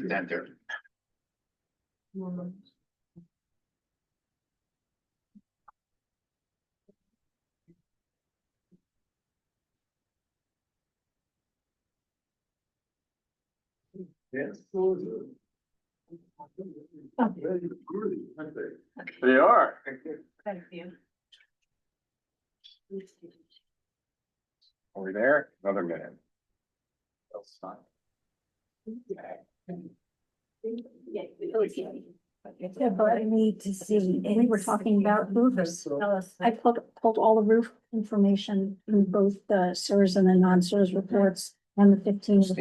Center. Yes. They are. Thank you. Are we there? Another minute. That's fine. Yeah, but I need to see, we were talking about roofers. I pulled all the roof information in both the SERS and the non-SERS reports and the 15. So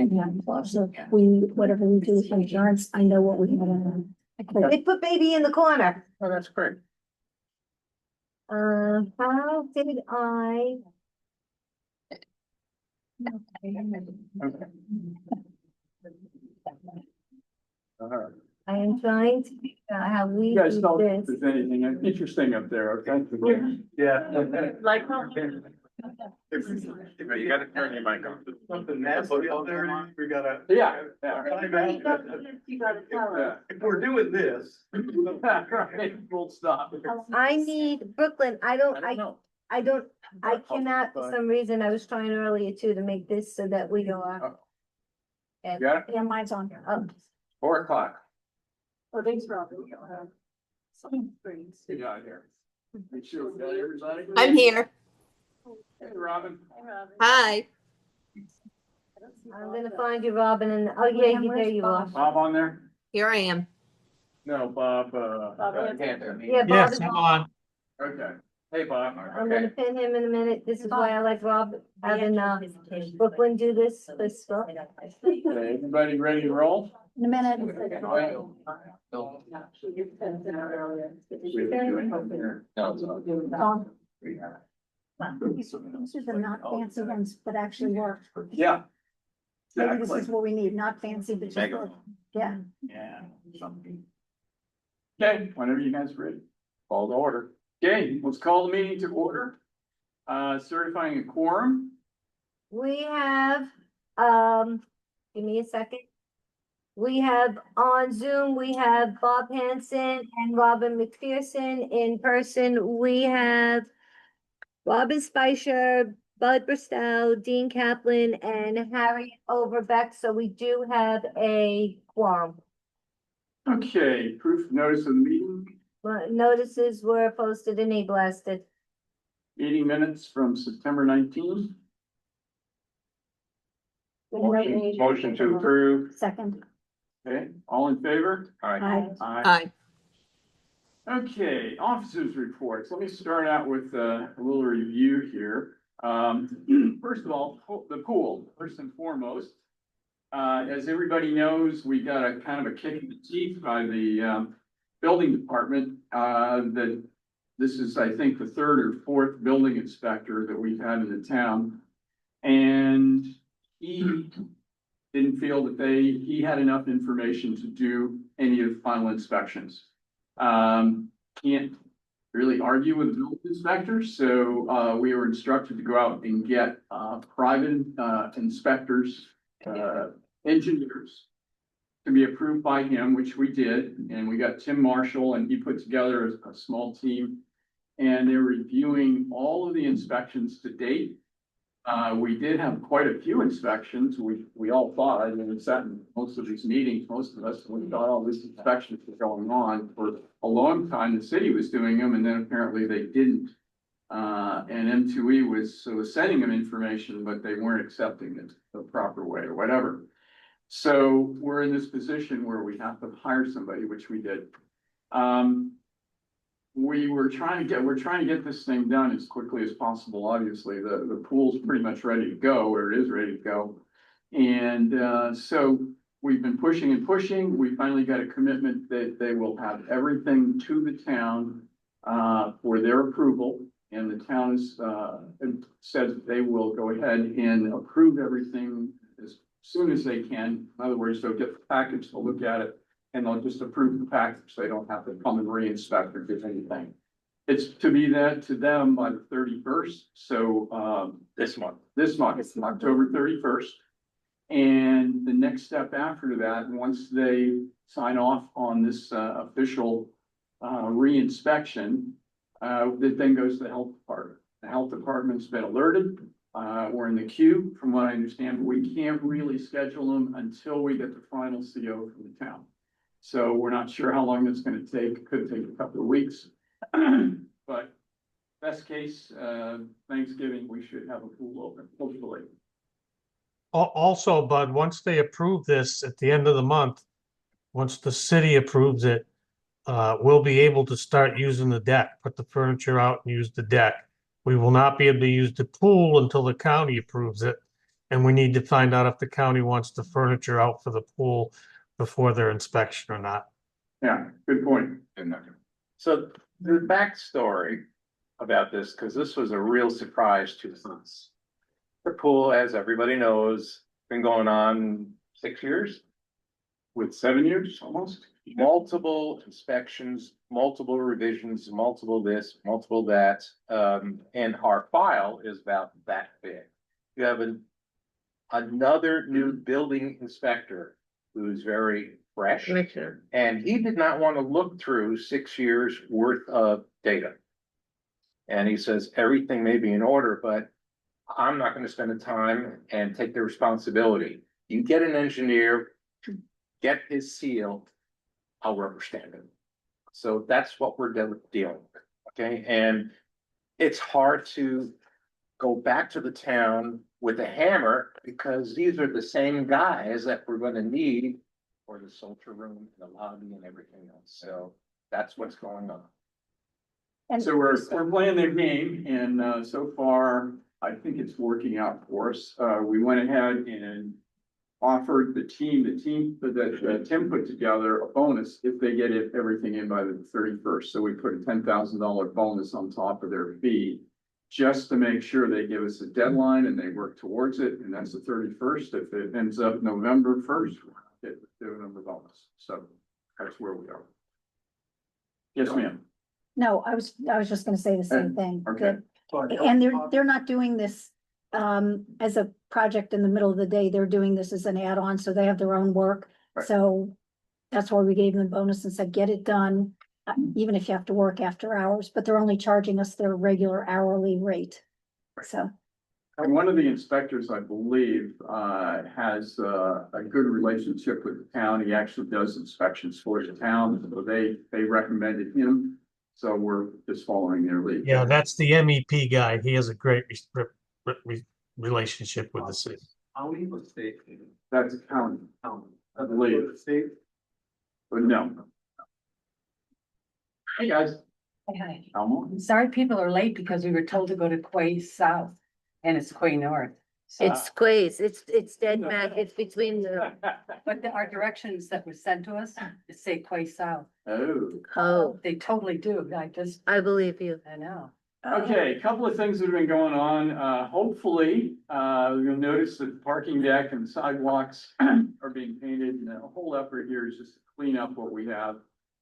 whatever we do with insurance, I know what we have. They put baby in the corner. Oh, that's great. How did I? Okay. All right. I am trying to figure out how we You guys do know this. if there's anything interesting up there, okay? Yeah. Like. You gotta turn your mic on. Something nasty out there, we gotta. Yeah. You gotta tell us. If we're doing this. Right, full stop. I need Brooklyn, I cannot, for some reason, I was trying earlier too to make this so that we are. And, Got it? Yeah, mine's on. 4 o'clock. Oh, thanks, Robin. Some screens. Get out here. Make sure we got everybody. I'm here. Hey, Robin. Hi. I'm gonna find you, Robin, and, oh, yeah, there you are. Bob on there? Here I am. No, Bob, Can't. Yeah, Bob Yes, is I'm on. on. Okay. Hey, Bob. I'm gonna pin him in a minute, this is why I like Rob, having, Brooklyn do this stuff. Okay, everybody ready to roll? In a minute. These are the not fancy ones, but actually work. Yeah. Maybe this Exactly. is what we need, not fancy, but just work. Yeah. Yeah. Okay, whenever you guys are ready. Call to order. Okay, let's call the meeting to order. Certifying a quorum. We have, give me a second. We have on Zoom, we have Bob Hanson and Robin McPherson. In person, we have Robin Spicer, Bud Bristow, Dean Kaplan, and Harry Overbeck. So we do have a quorum. Okay, proof of notice of the meeting. Notices were posted and e-blasted. Meeting minutes from September 19th. Motion to approve. Second. Okay, all in favor? Aye. Hi. Okay, officers' reports. Let me start out with a little review here. First of all, the pool, first and foremost. As everybody knows, we got a kind of a kick in the teeth by the building department. That this is, I think, the 3rd or 4th building inspector that we've had in the town. And he didn't feel that he had enough information to do any of the final inspections. Can't really argue with the building inspector, so we were instructed to go out and get private inspectors, engineers to be approved by him, which we did, and we got Tim Marshall, and he put together a small team, and they're reviewing all of the inspections to date. We did have quite a few inspections. We all thought, I mean, we sat in most of these meetings, most of us, we thought all these inspections were going on for a long time. The city was doing them, and then apparently they didn't. And M2E was sending them information, but they weren't accepting it the proper way or whatever. So we're in this position where we have to hire somebody, which we did. We're trying to get this thing done as quickly as possible. Obviously, the pool's pretty much ready to go, or it is ready to go. And so we've been pushing and pushing. We finally got a commitment that they will have everything to the town for their approval. And the town is, says they will go ahead and approve everything as soon as they can. In other words, they'll get the package, they'll look at it, and they'll just approve the package. They don't have to come and re-inspect or do anything. It's to be that to them by the 31st. So, This month. October 31st. And the next step after that, once they sign off on this official re-inspection, that then goes to the health department. The health department's been alerted. We're in the queue, from what I understand, but we can't really schedule them until we get the final CO from the town. So we're not sure how long it's going to take. It could take a couple of weeks. But best case, Thanksgiving, we should have a pool open, hopefully. Also, Bud, once they approve this at the end of the month, once the city approves it, we'll be able to start using the deck, put the furniture out and use the deck. We will not be able to use the pool until the county approves it. And we need to find out if the county wants the furniture out for the pool before their inspection or not. Yeah, good point. So the backstory about this, because this was a real surprise to us. The pool, as everybody knows, been going on 6 years. With 7 years almost. Multiple inspections, multiple revisions, multiple this, multiple that, and our file is about that big. You have another new building inspector who's very fresh. Commissioner. And he did not want to look through 6 years worth of data. And he says, everything may be in order, but I'm not going to spend the time and take the responsibility. You get an engineer to get his seal, I'll rubber stamp it. So that's what we're dealing with, okay? And it's hard to go back to the town with a hammer because these are the same guys that we're going to need for the soldier room, the lobby and everything else. So that's what's going on. And So we're playing their game, and so far, I think it's working out for us. We went ahead and offered the team that Tim put together a bonus if they get everything in by the 31st. So we put a $10,000 bonus on top of their fee just to make sure they give us a deadline and they work towards it. And that's the 31st. If it ends up November 1st, we'll get the November bonus. So that's where we are. Yes, ma'am. no, I was just gonna say the same thing. Okay. And they're not doing this as a project in the middle of the day. They're doing this as an add-on, so they have their own work. Right. So that's why we gave them the bonus and said, get it done, even if you have to work after hours, but they're only charging us their regular hourly rate. So, And one of the inspectors, I believe, has a good relationship with the town. He actually does inspections for the town, so they recommended him. So we're just following their lead. Yeah, that's the MEP guy. He has a great relationship with the city. County or state? That's county, I believe. State? But no. Hey, guys. Hi. Elmo? Sorry people are late because we were told to go to Quay South and it's Quay North. So- It's Quays, it's dead Mac, it's between the, But our directions that were sent to us say Quay South. Oh, They totally do. I believe you. I know. okay, a couple of things that have been going on. Hopefully, you'll notice that the parking deck and sidewalks are being painted, and the whole effort here is just to clean up what we have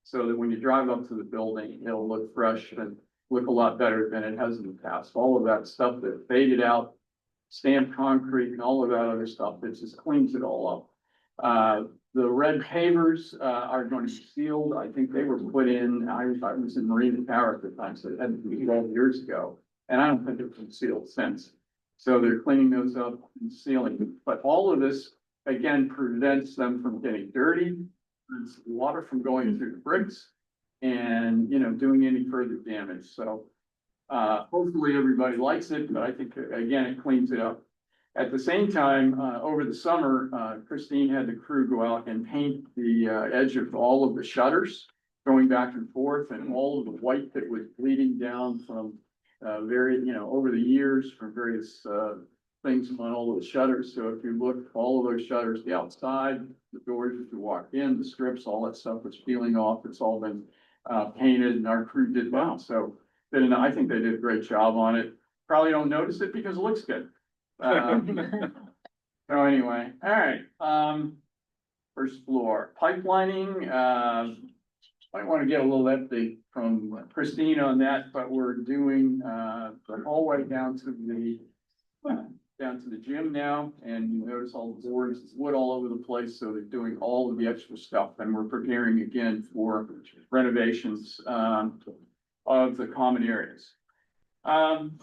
so that when you drive up to the building, it'll look fresh and look a lot better than it has in the past. All of that stuff that faded out, stamped concrete and all of that other stuff, it just cleans it all up. The red pavers are going to be sealed. I think they were put in, I was in Marina Tower at the time, so it had to be 12 years ago. And I don't think they've been sealed since. So they're cleaning those up and sealing. But all of this, again, prevents them from getting dirty. Prevents water from going through the bricks and, doing any further damage. So hopefully everybody likes it, but I think, again, it cleans it up. At the same time, over the summer, Christine had the crew go out and paint the edge of all of the shutters going back and forth, and all of the white that was bleeding down from over the years from various things on all those shutters. So if you look, all of those shutters, the outside, the doors as you walk in, the strips, all that stuff was peeling off. It's all been painted, and our crew did well. So I think they did a great job on it. Probably don't notice it because it looks good. So anyway, all right, first floor pipelining, might want to get a little update from Christine on that, but we're doing, the hallway down to the gym now, and you notice all the boards, it's wood all over the place, so they're doing all of the extra stuff, and we're preparing again for renovations, of the common areas.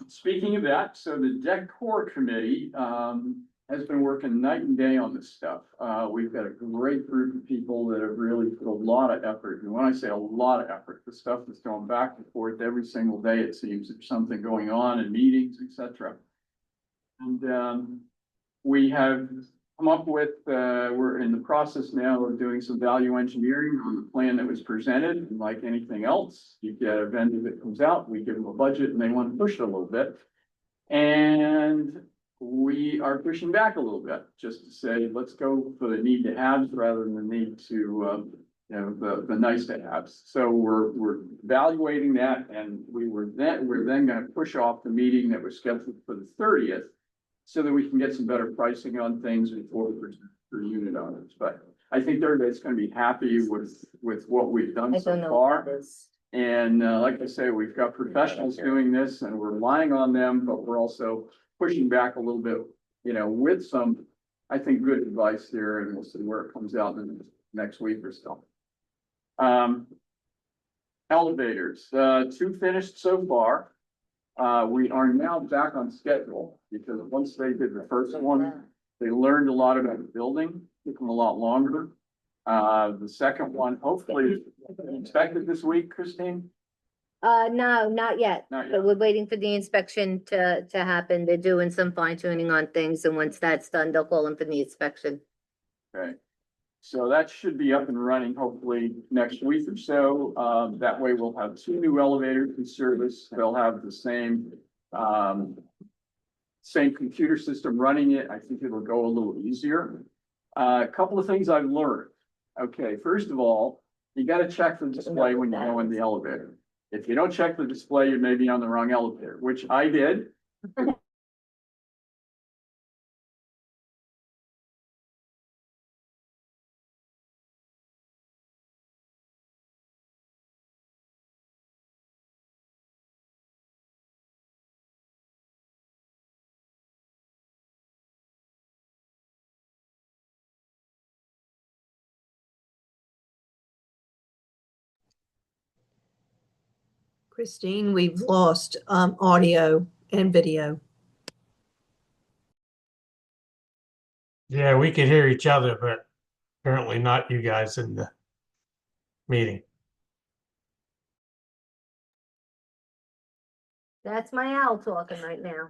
Speaking of that, so the decor committee, has been working night and day on this stuff. We've got a great group of people that have really put a lot of effort. And when I say a lot of effort, the stuff is going back and forth every single day. It seems there's something going on in meetings, etc. And we have come up with, we're in the process now of doing some value engineering on the plan that was presented. And like anything else, you get a vendor that comes out, we give them a budget and they want to push it a little bit. And we are pushing back a little bit just to say, let's go for the need to haves rather than the need to, the nice to haves. So we're evaluating that, and we're then going to push off the meeting that was scheduled for the 30th so that we can get some better pricing on things before we present for unit owners. But I think everybody's going to be happy with what we've done I so don't know far. what that is. And like I say, we've got professionals doing this and we're relying on them, but we're also pushing back a little bit, with some, I think, good advice here, and we'll see where it comes out in the next week or so. Elevators, 2 finished so far. We are now back on schedule because once they did the first one, they learned a lot about the building, took them a lot longer. The second one, hopefully expected this week, Christine? No, not yet. Not yet. But we're waiting for the inspection to happen. They're doing some fine tuning on things, and once that's done, they'll call in for the inspection. Okay, so that should be up and running hopefully next week or so. That way we'll have 2 new elevators in service. They'll have the same computer system running it. I think it'll go a little easier. A couple of things I've learned. Okay, first of all, you got to check the display when you go in the elevator. If you don't check the display, you may be on the wrong elevator, which I did. Christine, we've lost audio and video. Yeah, we could hear each other, but apparently not you guys in the meeting. That's my owl talking right now.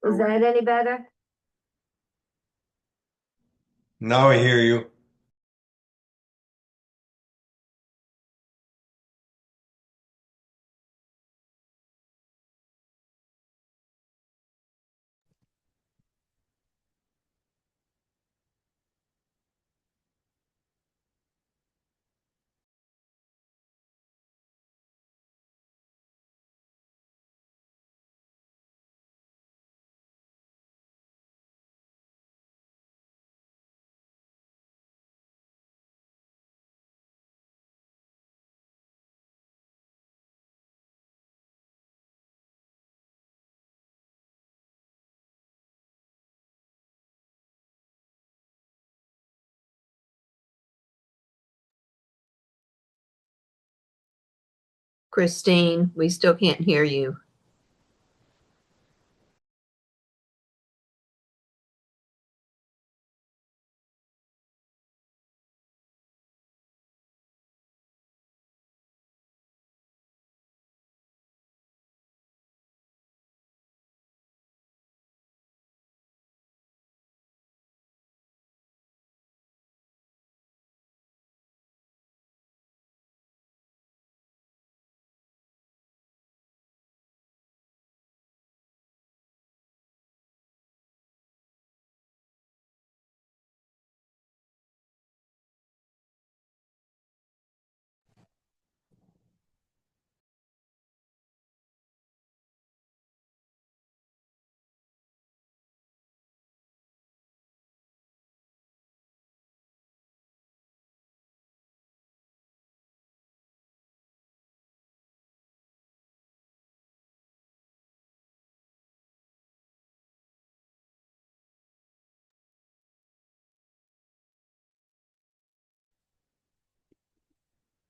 Is that any better? Now I hear you. Christine, we still can't hear you.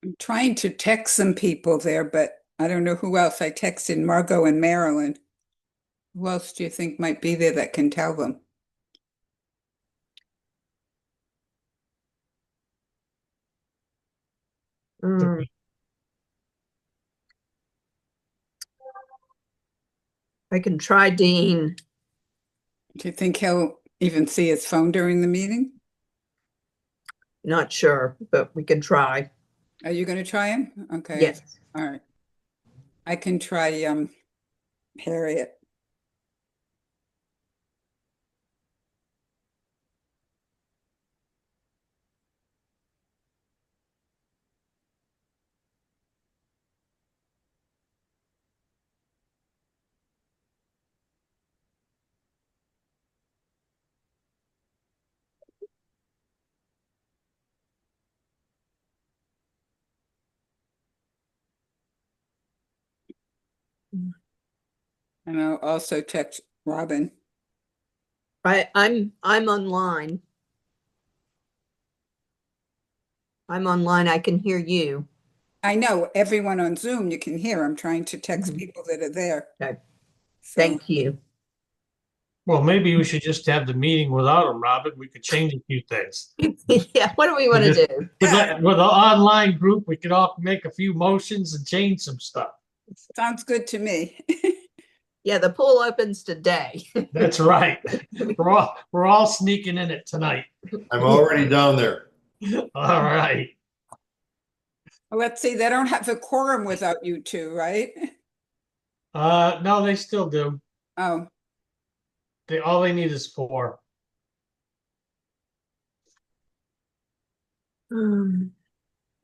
I'm trying to text some people there, but I don't know who else. I texted Margot and Marilyn. Who else do you think might be there that can tell them? Mm, I can try Dean. Do you think he'll even see his phone during the meeting? Not sure, but we can try. Are you going to try him? Okay. Yes. All right. I can try Harriet. And I'll also text Robin. I'm online. I'm online. I can hear you. I know everyone on Zoom you can hear. I'm trying to text Mhm. people that are there. Okay. So, Thank you. Well, maybe we should just have the meeting without him, Robin. We could change a few things. Yeah, what do we want to Just- do? With the online group, we could all make a few motions and change some stuff. sounds good to me. Yeah, the pool opens today. That's right. We're all sneaking in it tonight. I'm already down there. All right. Let's see, they don't have a quorum without you two, right? No, they still do. Oh, All they need is 4. Um,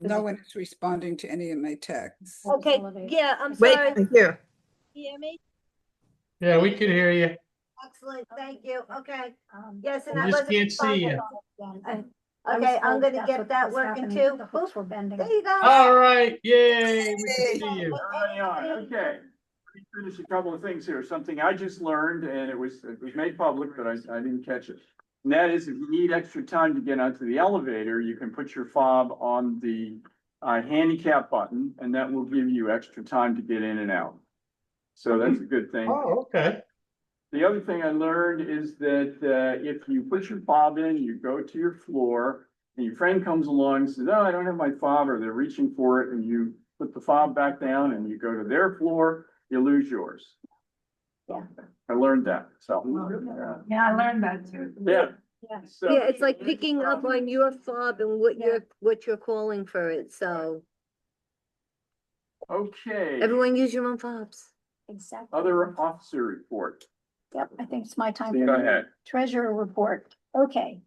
no one is responding to any of my texts. Okay, yeah, I'm Wait, sorry. I hear. Can you hear me? Yeah, we can hear you. Excellent, thank you. Okay. Yes, and We I just wasn't can't see you. responsible. Okay, I'm gonna get that working too. The hooks were bending. There you go. All right. Yay. We can see you. Everybody on, okay. Let me finish a couple of things here. Something I just learned, and it was made public, but I didn't catch it. And that is, if you need extra time to get onto the elevator, you can put your fob on the handicap button, and that will give you extra time to get in and out. So that's a good thing. Oh, okay. The other thing I learned is that if you put your fob in, you go to your floor, and your friend comes along and says, "Oh, I don't have my fob," or they're reaching for it, and you put the fob back down and you go to their floor, you lose yours. Yeah. I learned that, so. Yeah, I learned that too. Yeah. Yeah. So- Yeah, it's like picking up on your fob and what you're calling for it, so Okay, everyone use your own fobs. Exactly. other officer report. Yep, I think it's my time. Go ahead. Treasurer report. Okay.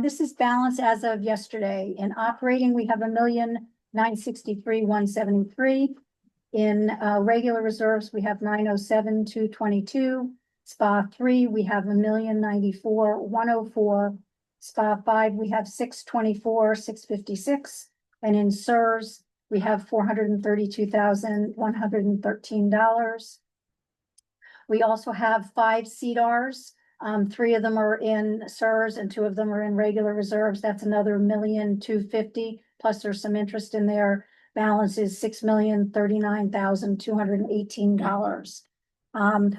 This is balance as of yesterday. In operating, we have 1,963,173. In regular reserves, we have 907,222. SPA 3, we have 1,094,104. SPA 5, we have 624,656. And in SERS, we have $432,113. We also have 5 CDRs. 3 of them are in SERS and 2 of them are in regular reserves. That's another 1,250,000, plus there's some interest in there. Balance is $6,039,218.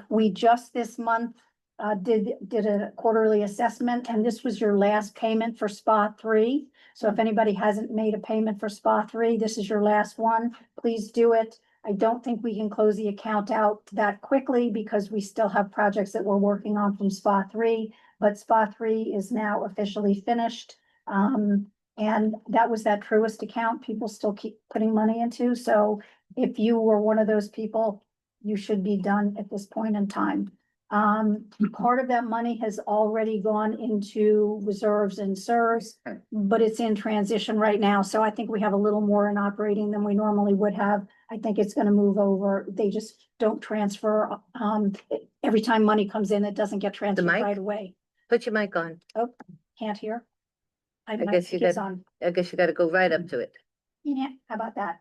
We just this month did a quarterly assessment, and this was your last payment for SPA 3. So if anybody hasn't made a payment for SPA 3, this is your last one. Please do it. I don't think we can close the account out that quickly because we still have projects that we're working on from SPA 3, but SPA 3 is now officially finished. And that was that Truist account people still keep putting money into. So if you were one of those people, you should be done at this point in time. Part of that money has already gone into reserves and SERS, but it's in transition right now. So I think we have a little more in operating than we normally would have. I think it's gonna move over. They just don't transfer. Every time money comes in, it doesn't get transferred mic? right away. Put your mic on. Oh, can't hear. I guess you it's got- on. I guess you gotta go right up to it. Yeah, how about that?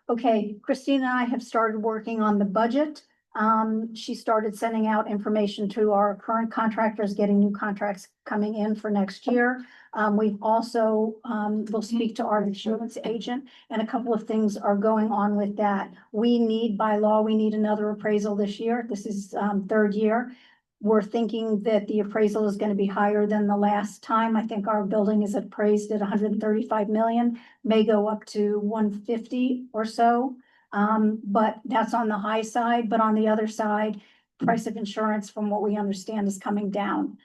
Okay, Christine and I have started working on the budget. She started sending out information to our current contractors, getting new contracts coming in for next year. We've also, will speak to our insurance agent, and a couple of things are going on with that. We need, by law, we need another appraisal this year. This is, third year. We're thinking that the appraisal is gonna be higher than the last time. I think our building is appraised at 135 million, may go up to 150 or so. But that's on the high side, but on the other side, price of insurance, from what we understand, is coming down.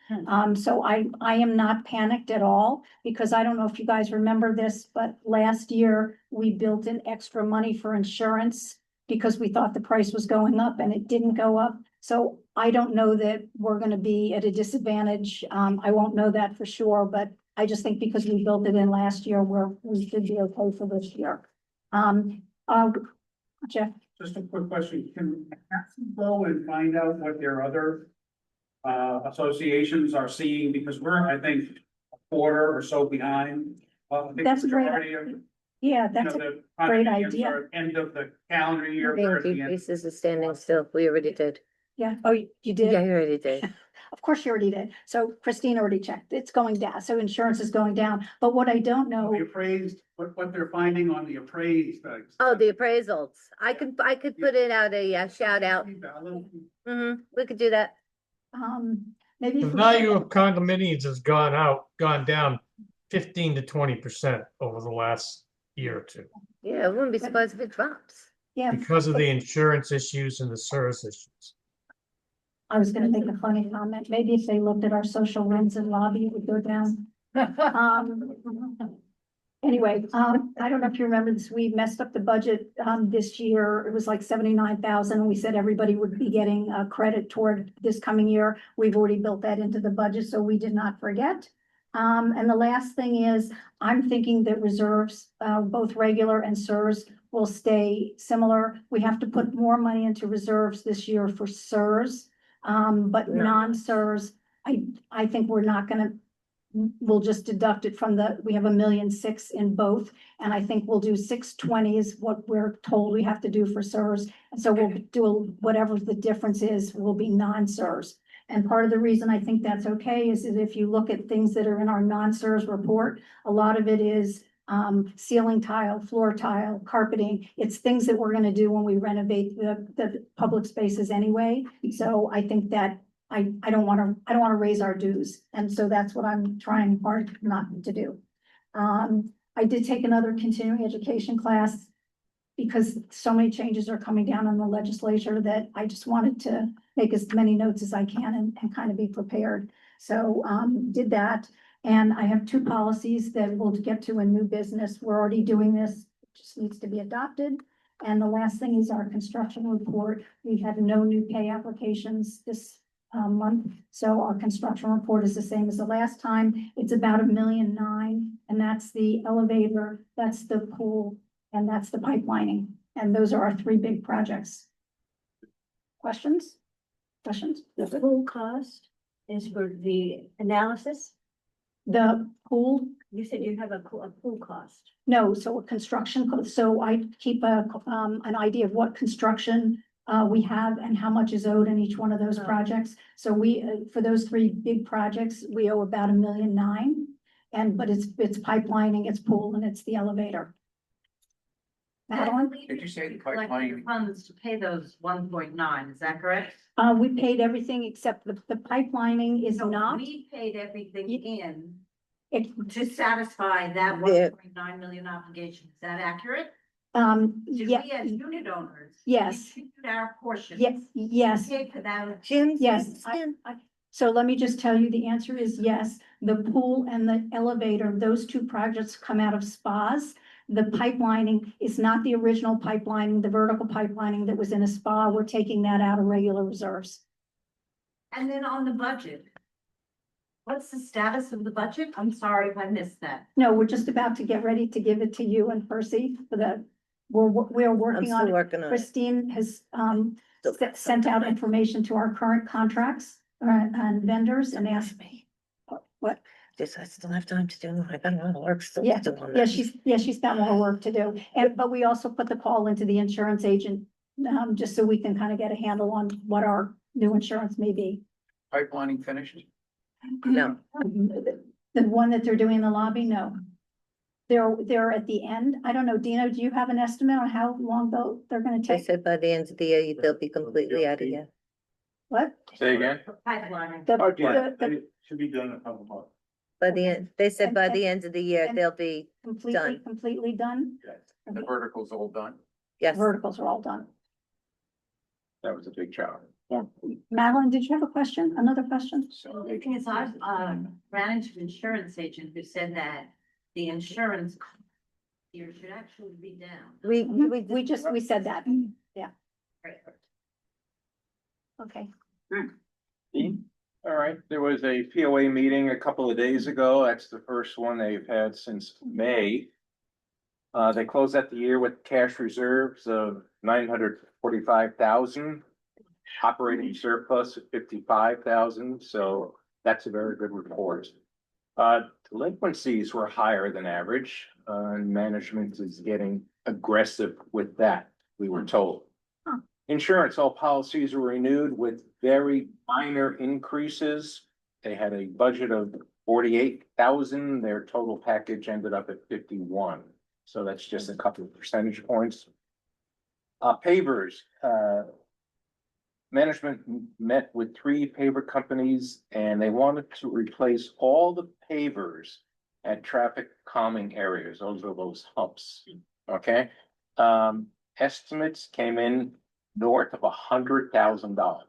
So I am not panicked at all, because I don't know if you guys remember this, but last year we built in extra money for insurance because we thought the price was going up and it didn't go up. So I don't know that we're gonna be at a disadvantage. I won't know that for sure, but I just think because we built it in last year, we should be okay for this year. Jeff? Just a quick question, can you go and find out what their other associations are seeing, because we're, I think, a quarter or so behind. I think That's the great. majority of, Yeah, you that's know, a the great condominiums idea. are End of the calendar year. Being we're at the end. decreases is standing still. We already did. Yeah, oh, you did? Yeah, you already did. Of course you already did. So Christine already checked. It's going down. So insurance is going down. But what I don't know, The appraised, what they're finding on the appraised. Oh, the appraisals. I could put it out a shout out. We could do that. maybe. The if we- value of condominiums has gone down 15 to 20% over the last year or two Yeah, I wouldn't be surprised if it drops. Yeah, because of the insurance issues and the service issues. I was gonna make a funny comment. Maybe if they looked at our social rents and lobby, it would go down. Anyway, I don't know if you remember this, we messed up the budget, this year. It was like 79,000, and we said everybody would be getting a credit toward this coming year. We've already built that into the budget, so we did not forget. And the last thing is, I'm thinking that reserves, both regular and SERS, will stay similar. We have to put more money into reserves this year for SERS. But No. non-SERS, I think we're not gonna, we'll just deduct it from we have 1.6 million in both. And I think we'll do 620 is what we're told we have to do for SERS. And so we'll do whatever the difference is, will be non-SERS. And part of the reason I think that's okay is that if you look at things that are in our non-SERS report, a lot of it is ceiling tile, floor tile, carpeting. It's things that we're gonna do when we renovate the public spaces anyway. So I think that I don't wanna raise our dues. And so that's what I'm trying hard not to do. I did take another continuing education class because so many changes are coming down on the legislature that I just wanted to make as many notes as I can and kind of be prepared. So, did that. And I have 2 policies that we'll get to in new business. We're already doing this, it just needs to be adopted. And the last thing is our construction report. We had no new pay applications this month. So our construction report is the same as the last time. It's about 1.9 million, and that's the elevator, that's the pool, and that's the pipelining. And those are our 3 big projects. Questions? Questions? The full cost is for the analysis? The pool, You said you have a pool cost. no, so a construction, so I keep an idea of what construction we have and how much is owed in each one of those Oh. projects. So we, for those 3 big projects, we owe about 1.9 million. But it's pipelining, it's pool, and it's the elevator. Madeline? Did you say the Like pipeline? funds to pay those 1.9, is that correct? We paid everything except the pipelining is No, not. we paid everything in It, to satisfy that Yeah. 1.9 million obligation, is that accurate? Did yeah, we as unit owners? yes. We paid our portion. yes, We paid for that. Jim? yes. So let me just tell you, the answer is yes. The pool and the elevator, those 2 projects come out of spas. The pipelining is not the original pipelining, the vertical pipelining that was in a spa. We're taking that out of regular reserves. And then on the budget. What's the status of the budget? I'm sorry if I missed that. No, we're just about to get ready to give it to you and Percy for we're I'm working on still it. working on it. Christine has, Still got sent out some. information to our current contracts, and vendors and asked me. What? Just, I still have time to do, I got a lot of work still Yeah, to do on yeah, that. she's got more work to do. But we also put the call into the insurance agent just so we can kind of get a handle on what our new insurance may be. Pipelining finished? No. The one that they're doing in the lobby, no. They're at the end. I don't know, Dino, do you have an estimate on how long they're gonna They take? said by the end of the year, they'll be completely out of here. What? Say again? Pipeline. Should be done in a couple months. By the end, they said by And- the end of the year, and- they'll be, Completely done? The vertical's all done. yes. Verticals are all done. That was a big job. Yeah. Madeline, did you have a question? Another question? So the thing is, I've ran into an insurance agent who said that the insurance here should actually be down. We said that. Yeah, Right. okay. All right, there was a POA meeting a couple of days ago. That's the first one they've had since May. They closed out the year with cash reserves of 945,000. Operating surplus of 55,000, so that's a very good report. Delinquencies were higher than average, and management is getting aggressive with that, we were told. Huh. Insurance, all policies were renewed with very minor increases. They had a budget of 48,000, their total package ended up at 51. So that's just a couple of percentage points. Pavers, management met with 3 paver companies and they wanted to replace all the pavers at traffic calming areas. Those are those humps, okay? Estimates came in north of $100,000,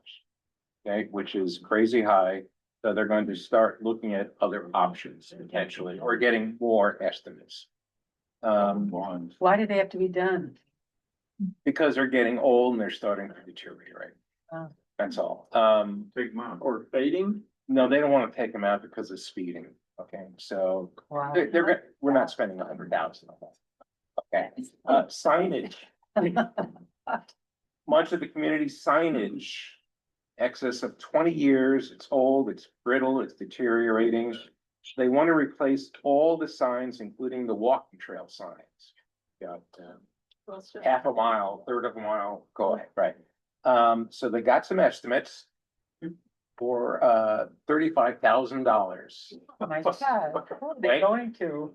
okay, which is crazy high. So they're going to start looking at other options potentially, or getting more estimates. Why do they have to be done? Because they're getting old and they're starting to deteriorate. Oh. That's all. Take them out. Or fading? No, they don't want to take them out because of speeding. Okay, so Wow. we're not spending 100,000 on that. Okay, signage. Much of the community signage, excess of 20 years, it's old, it's brittle, it's deteriorating. They want to replace all the signs, including the walking trail signs. Got half a mile, third of a mile, go ahead, right? So they got some estimates for $35,000. They're going to.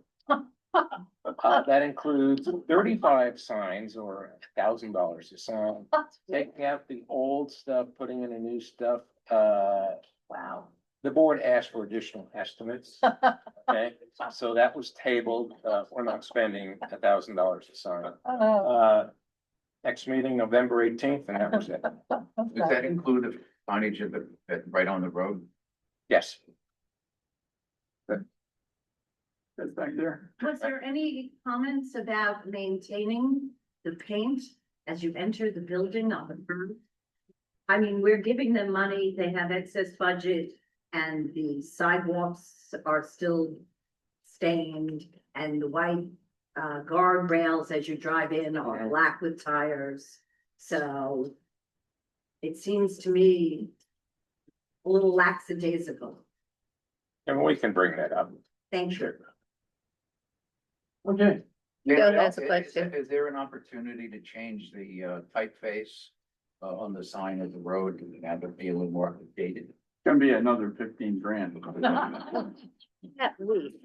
That includes 35 signs or $1,000 a sign, taking out the old stuff, putting in the new stuff. Wow. The board asked for additional estimates. Okay, so that was tabled. We're not spending $1,000 a sign. Next meeting, November 18th, and that was it. Does that include the signage of right on the road? Yes. That's back there. Was there any comments about maintaining the paint as you enter the building on the front? I mean, we're giving them money, they have excess budget, and the sidewalks are still stained, and the white guardrails as you drive in are black with tires. So it seems to me a little lackadaisical. And we can bring that up. Thank you. Okay. Bill has a question. Is there an opportunity to change the typeface on the sign of the road and have it be a little more updated? Gonna be another 15 grand. At least.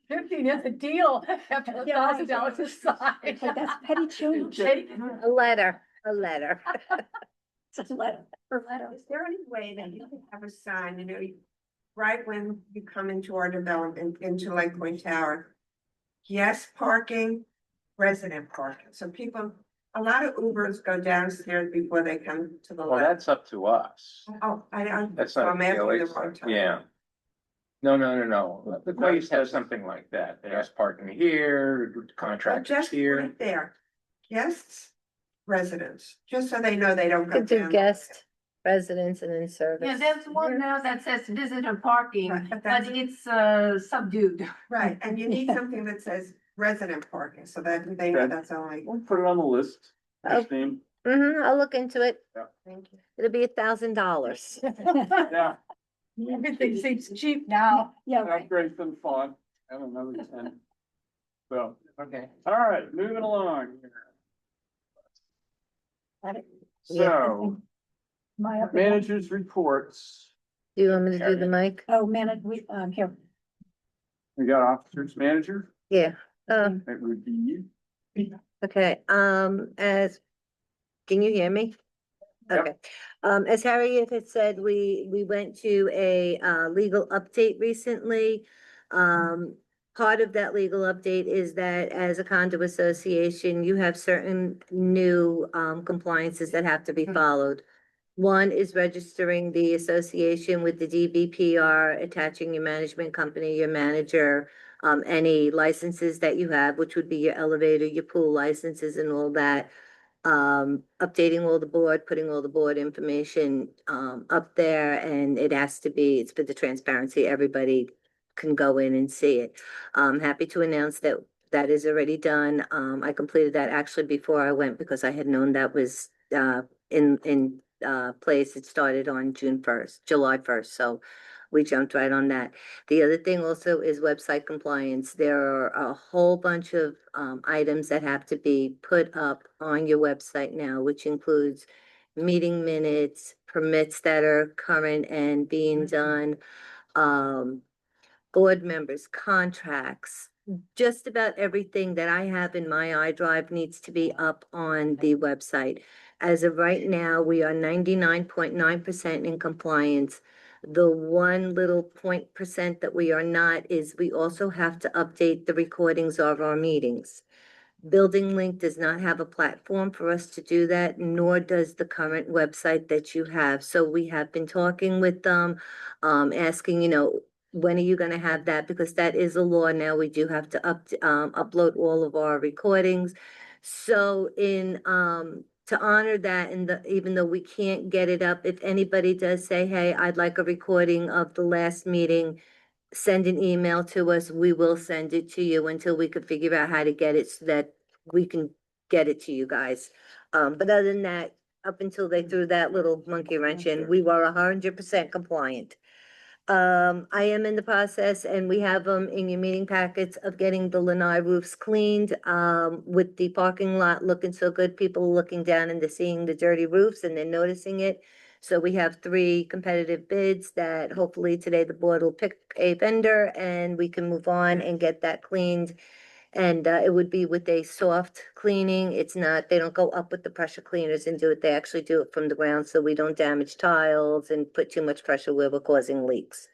15 is a deal after $1,000 a sign. But that's petty change. A letter. It's a letter, per letter. Is there any way that you could have a sign, right when you come into our development, into Lake Point Tower? Yes, parking, resident parking, so people, a lot of Ubers go downstairs before they come to the Well, left. that's up to us. Oh, That's so not. I'm asking POA the stuff. wrong time. Yeah. No. The place has something like that. They ask parking here, But contractors just put here. it there, guests, residents, just so they know they don't go Could do down. guest, residents, and in service. Yeah, there's one now that says visitor parking, Right, but but that's- it's subdued. Right, and you need Yeah. something that says resident parking, so that they know Okay. that's only. We'll put it on the list. Oh. Next name. I'll look into it. Thank you. It'll be $1,000. Yeah, Everything seems cheap now. Yeah, right. upgrade some font, and another 10. So, Okay. all right, moving along here. Got it. So, My up. managers' reports. Do you want me to do the mic? Oh, man, here. We got officers, manager, Yeah, that would be you. okay, can you hear me? Yep. Okay, as Harriet had said, we went to a, legal update recently. Part of that legal update is that as a condo association, you have certain new, compliances that have to be followed. One is registering the association with the DBPR, attaching your management company, your manager, any licenses that you have, which would be your elevator, your pool licenses and all that. Updating all the board, putting all the board information, up there, and it has to be, it's for the transparency, everybody can go in and see it. Happy to announce that that is already done. I completed that actually before I went because I had known that was, in place. It started on July 1st, so we jumped right on that. The other thing also is website compliance. There are a whole bunch of items that have to be put up on your website now, which includes meeting minutes, permits that are current and being done, board members, contracts, just about everything that I have in my iDrive needs to be up on the website. As of right now, we are 99.9% in compliance. The one little 0.% that we are not is we also have to update the recordings of our meetings. Building Link does not have a platform for us to do that, nor does the current website that you have. So we have been talking with them, asking, when are you gonna have that? Because that is a law now. We do have to upload all of our recordings. So to honor that, and even though we can't get it up, if anybody does say, hey, I'd like a recording of the last meeting, send an email to us. We will send it to you until we could figure out how to get it so that we can get it to you guys. But other than that, up until they threw that little monkey wrench in, we were 100% compliant. I am in the process, and we have them in your meeting packets, of getting the lanai roofs cleaned, with the parking lot looking so good. People looking down and they're seeing the dirty roofs and they're noticing it. So we have 3 competitive bids that hopefully today the board will pick a vendor and we can move on and get that cleaned. And it would be with a soft cleaning. It's not, they don't go up with the pressure cleaners and do it. They actually do it from the ground so we don't damage tiles and put too much pressure where we're causing leaks.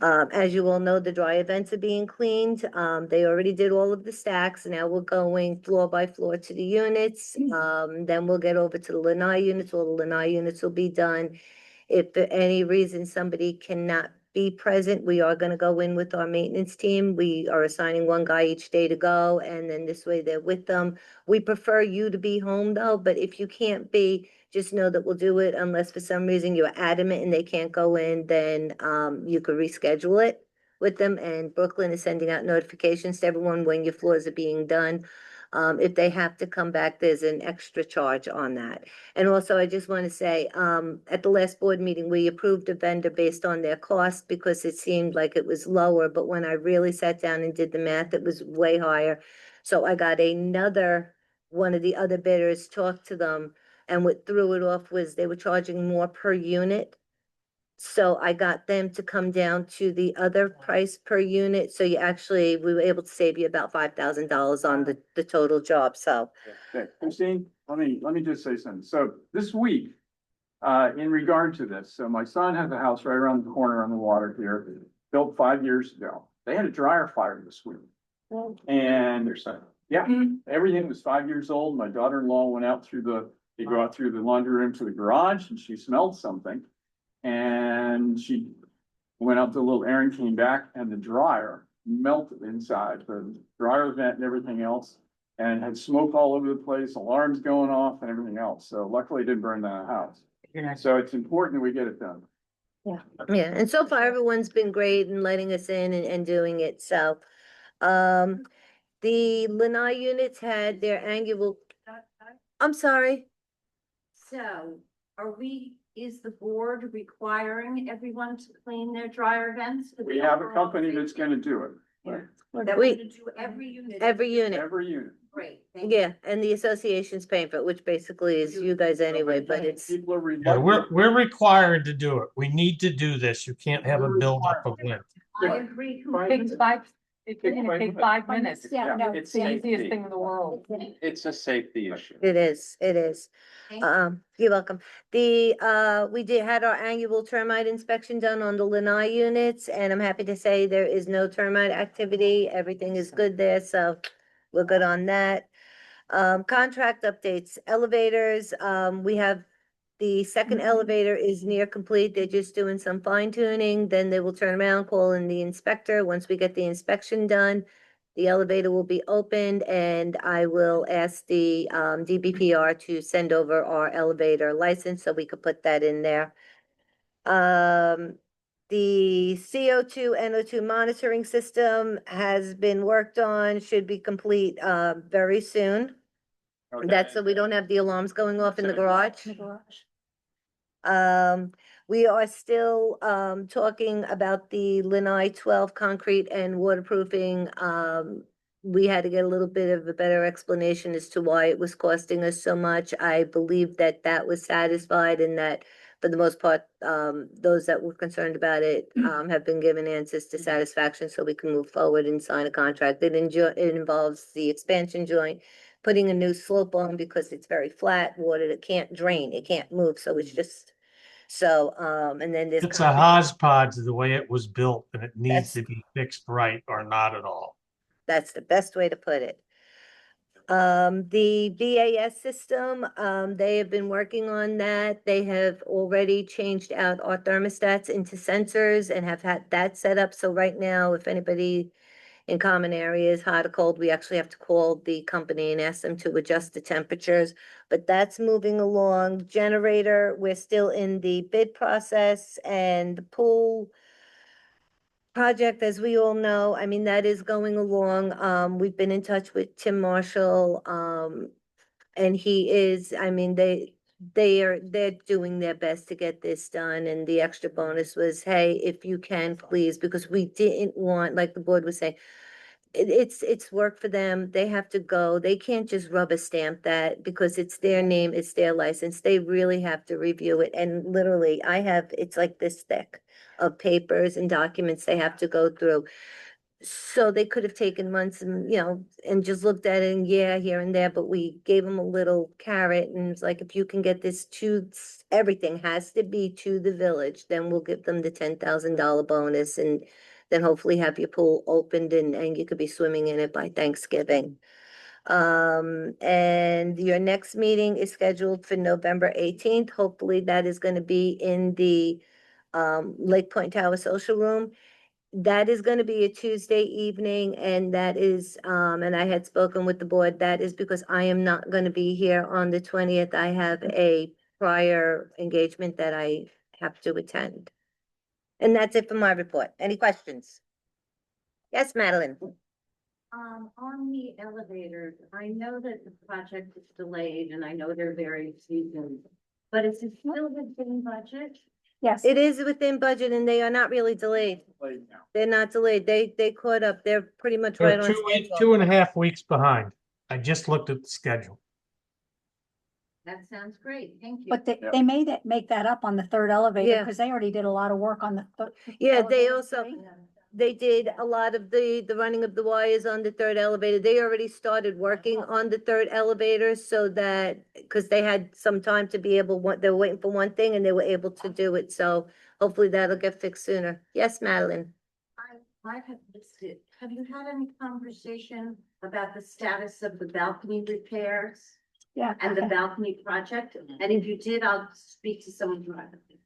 As you all know, the dry events are being cleaned. They already did all of the stacks. Now we're going floor by floor to the units. Then we'll get over to the lanai units. All the lanai units will be done. If for any reason somebody cannot be present, we are gonna go in with our maintenance team. We are assigning 1 guy each day to go, and then this way they're with them. We prefer you to be home though, but if you can't be, just know that we'll do it unless for some reason you're adamant and they can't go in, then you could reschedule it with them. And Brooklyn is sending out notifications to everyone when your floors are being done. If they have to come back, there's an extra charge on that. And also, I just want to say, at the last board meeting, we approved a vendor based on their cost because it seemed like it was lower, but when I really sat down and did the math, it was way higher. So I got one of the other bidders, talked to them, and what threw it off was they were charging more per unit. So I got them to come down to the other price per unit, so we were able to save you about $5,000 on the total job, so. Okay, Christine, let me just say something. So this week, in regard to this, so my son has a house right around the corner on the water here, built 5 years ago. They had a dryer fire this week. And their son, yeah, everything was 5 years old. My daughter-in-law went out they go out through the laundry room to the garage and she smelled something. And she went out to a little errand, came back, and the dryer melted inside, the dryer vent and everything else, and had smoke all over the place, alarms going off and everything else. So luckily it didn't burn down the house. So it's important that we get it done. Yeah, and so far everyone's been great in letting us in and doing it, so. The lanai units had their annual, I'm sorry. So is the board requiring everyone to clean their dryer vents? We have a company that's gonna do it. That we're gonna do every unit. Every unit. Every unit. Great. Yeah, and the association's paying for it, which basically is you guys anyway, but it's, People are Yeah, reluctant. we're required to do it. We need to do this. You can't have a buildup of wind. I agree. Takes It can take 5 minutes. Yeah, no, It's yeah. safety. in the world. It's a safety issue. it is, it is. You're welcome. We had our annual termite inspection done on the Lanai units, and I'm happy to say there is no termite activity. Everything is good there, so we're good on that. Contract updates, elevators, we have the second elevator is near complete. They're just doing some fine tuning. Then they will turn around, call in the inspector. Once we get the inspection done, the elevator will be opened and I will ask the DBPR to send over our elevator license so we could put that in there. The CO2, NO2 monitoring system has been worked on, should be complete very soon. That's so we don't have the alarms going off in the garage. We are still talking about the Lanai 12 concrete and waterproofing. We had to get a little bit of a better explanation as to why it was costing us so much. I believe that that was satisfied and that for the most part, those that were concerned about it have been given answers to satisfaction so we can move forward and sign a contract. It involves the expansion joint, putting a new slope on because it's very flat, water that can't drain, it can't move, so it's just, so, and then there's. It's a hodgepodge the way it was built and it needs That's- to be fixed right or not at all. That's the best way to put it. The BAS system, they have been working on that. They have already changed out our thermostats into sensors and have had that set up. So right now, if anybody in common areas, hot or cold, we actually have to call the company and ask them to adjust the temperatures. But that's moving along. Generator, we're still in the bid process, and the pool project, as we all know, I mean, that is going along. We've been in touch with Tim Marshall, and he is, I mean, they're doing their best to get this done, and the extra bonus was, hey, if you can, please, because we didn't want, like the board was saying, it's work for them. They have to go. They can't just rubber stamp that because it's their name, it's their license. They really have to review it. And literally, it's like this thick of papers and documents they have to go through. So they could have taken months and, and just looked at it and yeah, here and there, but we gave them a little carrot and it's like, if you can get this everything has to be to the village, then we'll give them the $10,000 bonus and then hopefully have your pool opened and you could be swimming in it by Thanksgiving. And your next meeting is scheduled for November 18th. Hopefully that is going to be in the Lake Point Tower Social Room. That is going to be a Tuesday evening, and that is, and I had spoken with the board, that is because I am not going to be here on the 20th. I have a prior engagement that I have to attend. And that's it for my report. Any questions? Yes, Madeline? On the elevators, I know that the project is delayed and I know they're very seasoned, but is it still within budget? Yes. It is within budget and they are not really delayed. Played now. They're not delayed. They caught up. They're pretty much They're right on schedule. 2.5 weeks behind. I just looked at the schedule. That sounds great. Thank you. But Yeah. they made it, make that up on the third elevator Yeah. because they already did a lot of work on the. Yeah, they elevator also, three. they did a lot of the running of the wires on the third elevator. They already started working on the third elevator so that, because they had some time to be able, they were waiting for one thing and they were able to do it. So hopefully that'll get fixed sooner. Yes, Madeline? I have listed, have you had any conversation about the status of the balcony repairs Yeah. and the balcony project? And if you did, I'll speak to someone privately.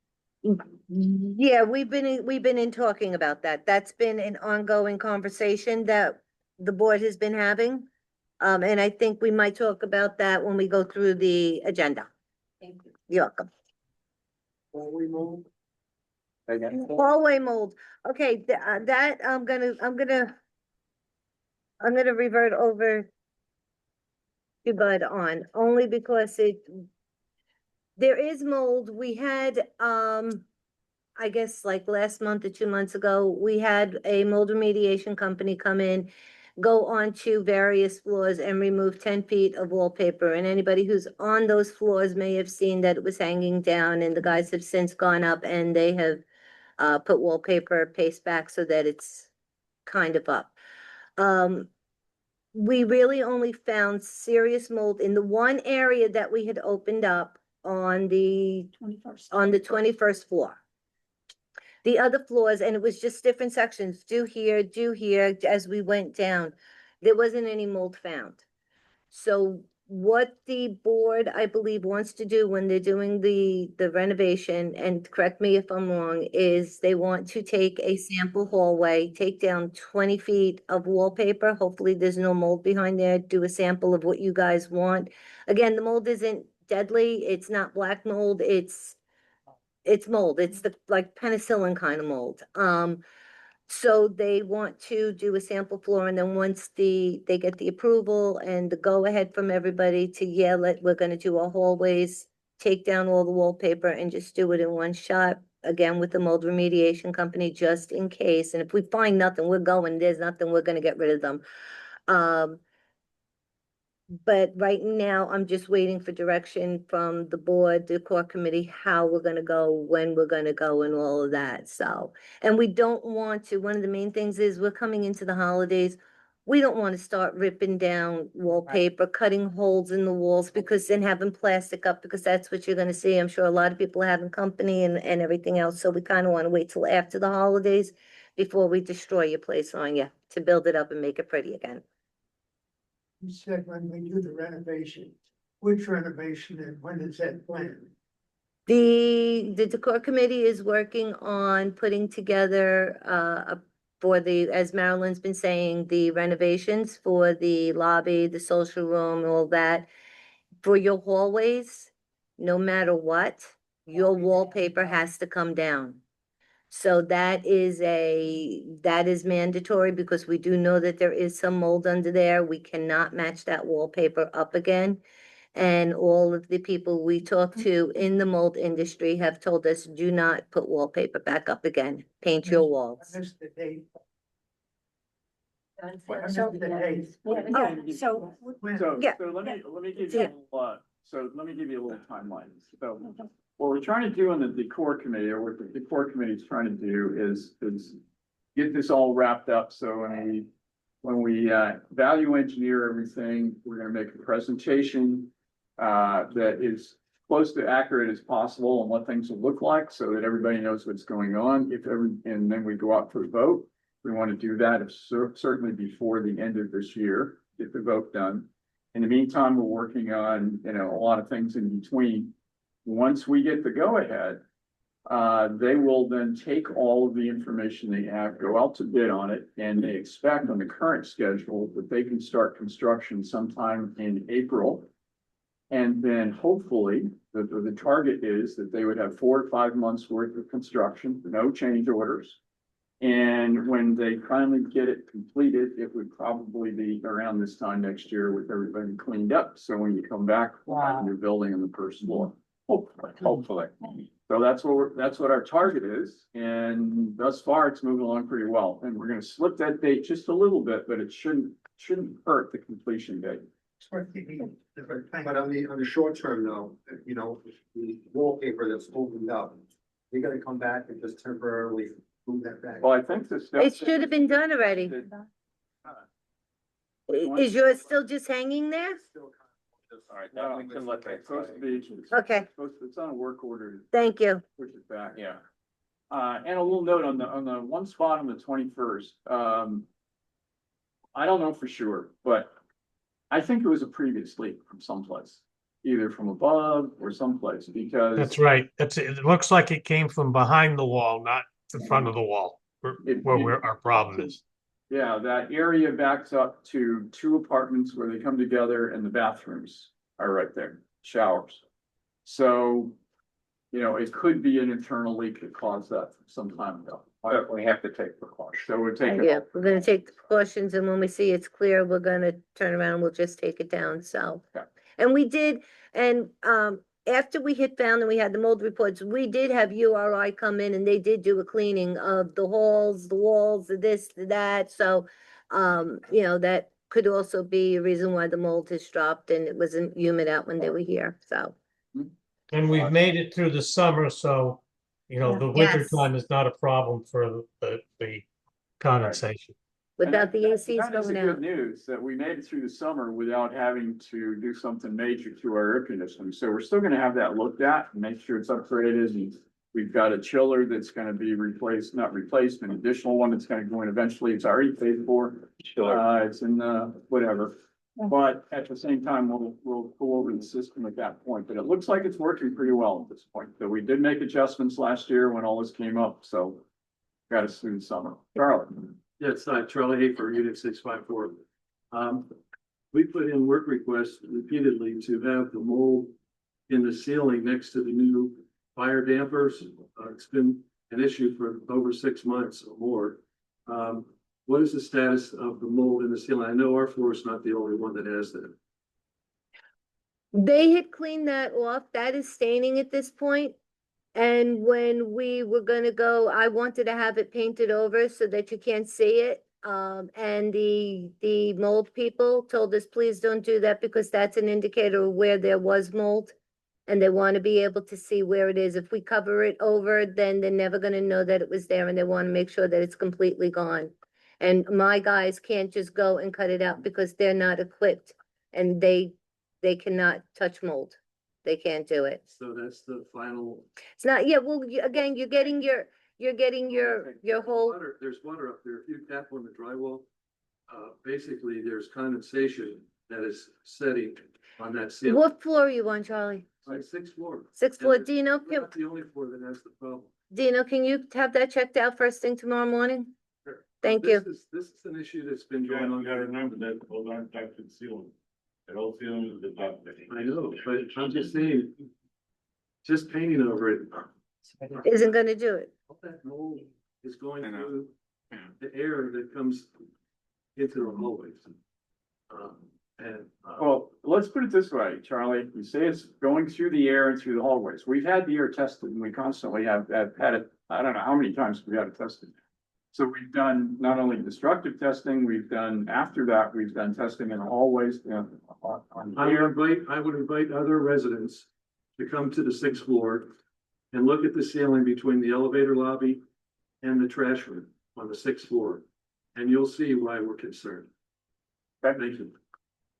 Yeah, we've been in talking about that. That's been an ongoing conversation that the board has been having. And I think we might talk about that when we go through the agenda. Thank you. You're welcome. Again, Hallway mold. Okay, that I'm gonna revert over to Bud on, only because there is mold. We had, I guess like last month or 2 months ago, we had a mold remediation company come in. go onto various floors and remove 10 feet of wallpaper. And anybody who's on those floors may have seen that it was hanging down, and the guys have since gone up and they have put wallpaper paste back so that it's kind of up. We really only found serious mold in the one area that we had opened up on the 21st floor. The other floors, and it was just different sections, do here, as we went down. There wasn't any mold found. So what the board, I believe, wants to do when they're doing the renovation, and correct me if I'm wrong, is they want to take a sample hallway, take down 20 feet of wallpaper. Hopefully there's no mold behind there. Do a sample of what you guys want. Again, the mold isn't deadly. It's not black mold. It's mold. It's the like penicillin kind of mold. So they want to do a sample floor, and then once they get the approval and the go ahead from everybody to, yeah, we're gonna do our hallways, take down all the wallpaper and just do it in one shot, again, with the mold remediation company, just in case. And if we find nothing, there's nothing, we're gonna get rid of them. But right now, I'm just waiting for direction from the board, the core committee, how we're gonna go, when we're gonna go, and all of that, so. And we don't want to, one of the main things is, we're coming into the holidays. We don't wanna start ripping down wallpaper, cutting holes in the walls, because then having plastic up, because that's what you're gonna see. I'm sure a lot of people are having company and everything else, so we kinda wanna wait till after the holidays before we destroy your place on you, to build it up and make it pretty again. You said when we do the renovation, which renovation and when is that planned? The decor committee is working on putting together, for the, as Marilyn's been saying, the renovations for the lobby, the social room, all that. For your hallways, no matter what, your wallpaper has to come down. So that is mandatory, because we do know that there is some mold under there. We cannot match that wallpaper up again. And all of the people we talk to in the mold industry have told us, do not put wallpaper back up again. Paint your walls. I missed the date. I So- missed the date. So, Yeah. So let me give Yeah. you a little timeline. So what we're trying to do on the decor committee, or what the decor committee is trying to do is get this all wrapped up. So when we value engineer everything, we're gonna make a presentation that is close to accurate as possible on what things will look like, so that everybody knows what's going on. And then we go out for a vote. We want to do that certainly before the end of this year, get the vote done. In the meantime, we're working on, a lot of things in between. Once we get the go ahead, they will then take all of the information they have, go out to bid on it, and they expect on the current schedule that they can start construction sometime in April. And then hopefully, the target is that they would have 4 to 5 months worth of construction, no change orders. And when they finally get it completed, it would probably be around this time next year with everybody cleaned up. So when you come back, you're building on the first floor. Hopefully. So that's what our target is. And thus far, it's moving along pretty well. And we're gonna slip that date just a little bit, but it shouldn't hurt the completion date. But on the short term though, the wallpaper that's opened up, you gotta come back and just temporarily move that back. Well, I think this. It should have been done already. Is yours still just hanging there? All right, now we can let that. It's supposed to be. Okay. It's on a work order. Thank you. Push it back. Yeah. And a little note on the one spot on the 21st, I don't know for sure, but I think it was a previous leak from someplace, either from above or someplace, because. That's right. It looks like it came from behind the wall, not the front of the wall, where our problem is. Yeah, that area backs up to 2 apartments where they come together, and the bathrooms are right there, showers. So, it could be an internal leak that caused that some time ago. But we have to take precautions. So we're taking. Yeah, we're gonna take the precautions, and when we see it's clear, we're gonna turn around, we'll just take it down, so. Okay. And we did, and, after we had found and we had the mold reports, we did have URI come in, and they did do a cleaning of the halls, the walls, the this, the that, so. You know, that could also be a reason why the mold has dropped and it wasn't humid out when they were here, so. And we've made it through the summer, so, you know, the winter Yes. time is not a problem for the condensation. Without the ACs That is the going good out. news, that we made it through the summer without having to do something major to our air conditioning. So we're still gonna have that looked at and make sure it's upgraded. And we've got a chiller that's gonna be replaced, not replaced, an additional one that's gonna go in eventually. It's already paid for. It's in whatever. But at the same time, we'll go over the system at that point. But it looks like it's working pretty well at this point. So we did make adjustments last year when all this came up, so got us through the summer. Charlie? Yeah, it's not Charlie Hafer, Unit 654. We put in work requests repeatedly to have the mold in the ceiling next to the new fire dampers. It's been an issue for over 6 months or more. What is the status of the mold in the ceiling? I know our floor is not the only one that has that. They had cleaned that off. That is staining at this point. And when we were gonna go, I wanted to have it painted over so that you can't see it. And the mold people told us, please don't do that because that's an indicator of where there was mold. And they want to be able to see where it is. If we cover it over, then they're never gonna know that it was there and they want to make sure that it's completely gone. And my guys can't just go and cut it out because they're not equipped and they cannot touch mold. They can't do it. So that's the final. It's not, yeah, well, again, you're getting your whole, There's water up there. If you tap on the drywall, basically there's condensation that is setting on that ceiling. what floor are you on, Charlie? Like 6th floor. Sixth floor, And Dino, we're not the only floor that has the problem. Dino, can you have that checked out first thing tomorrow morning? Sure. Thank This is an issue that's been going on. You gotta remember that those aren't ducted ceiling. That whole ceiling is the duct. I know, but I'm just saying, just painting over it. Isn't gonna do it. All that mold is going through the air that comes into the hallways. Well, let's put it this way, Charlie. You say it's going through the air and through the hallways. We've had the air tested and we constantly have had it. I don't know how many times we had it tested. So we've done not only destructive testing, we've done after that, we've done testing in the hallways. I would invite other residents to come to the 6th floor and look at the ceiling between the elevator lobby and the trash room on the 6th floor. And you'll see why we're concerned. Thank you.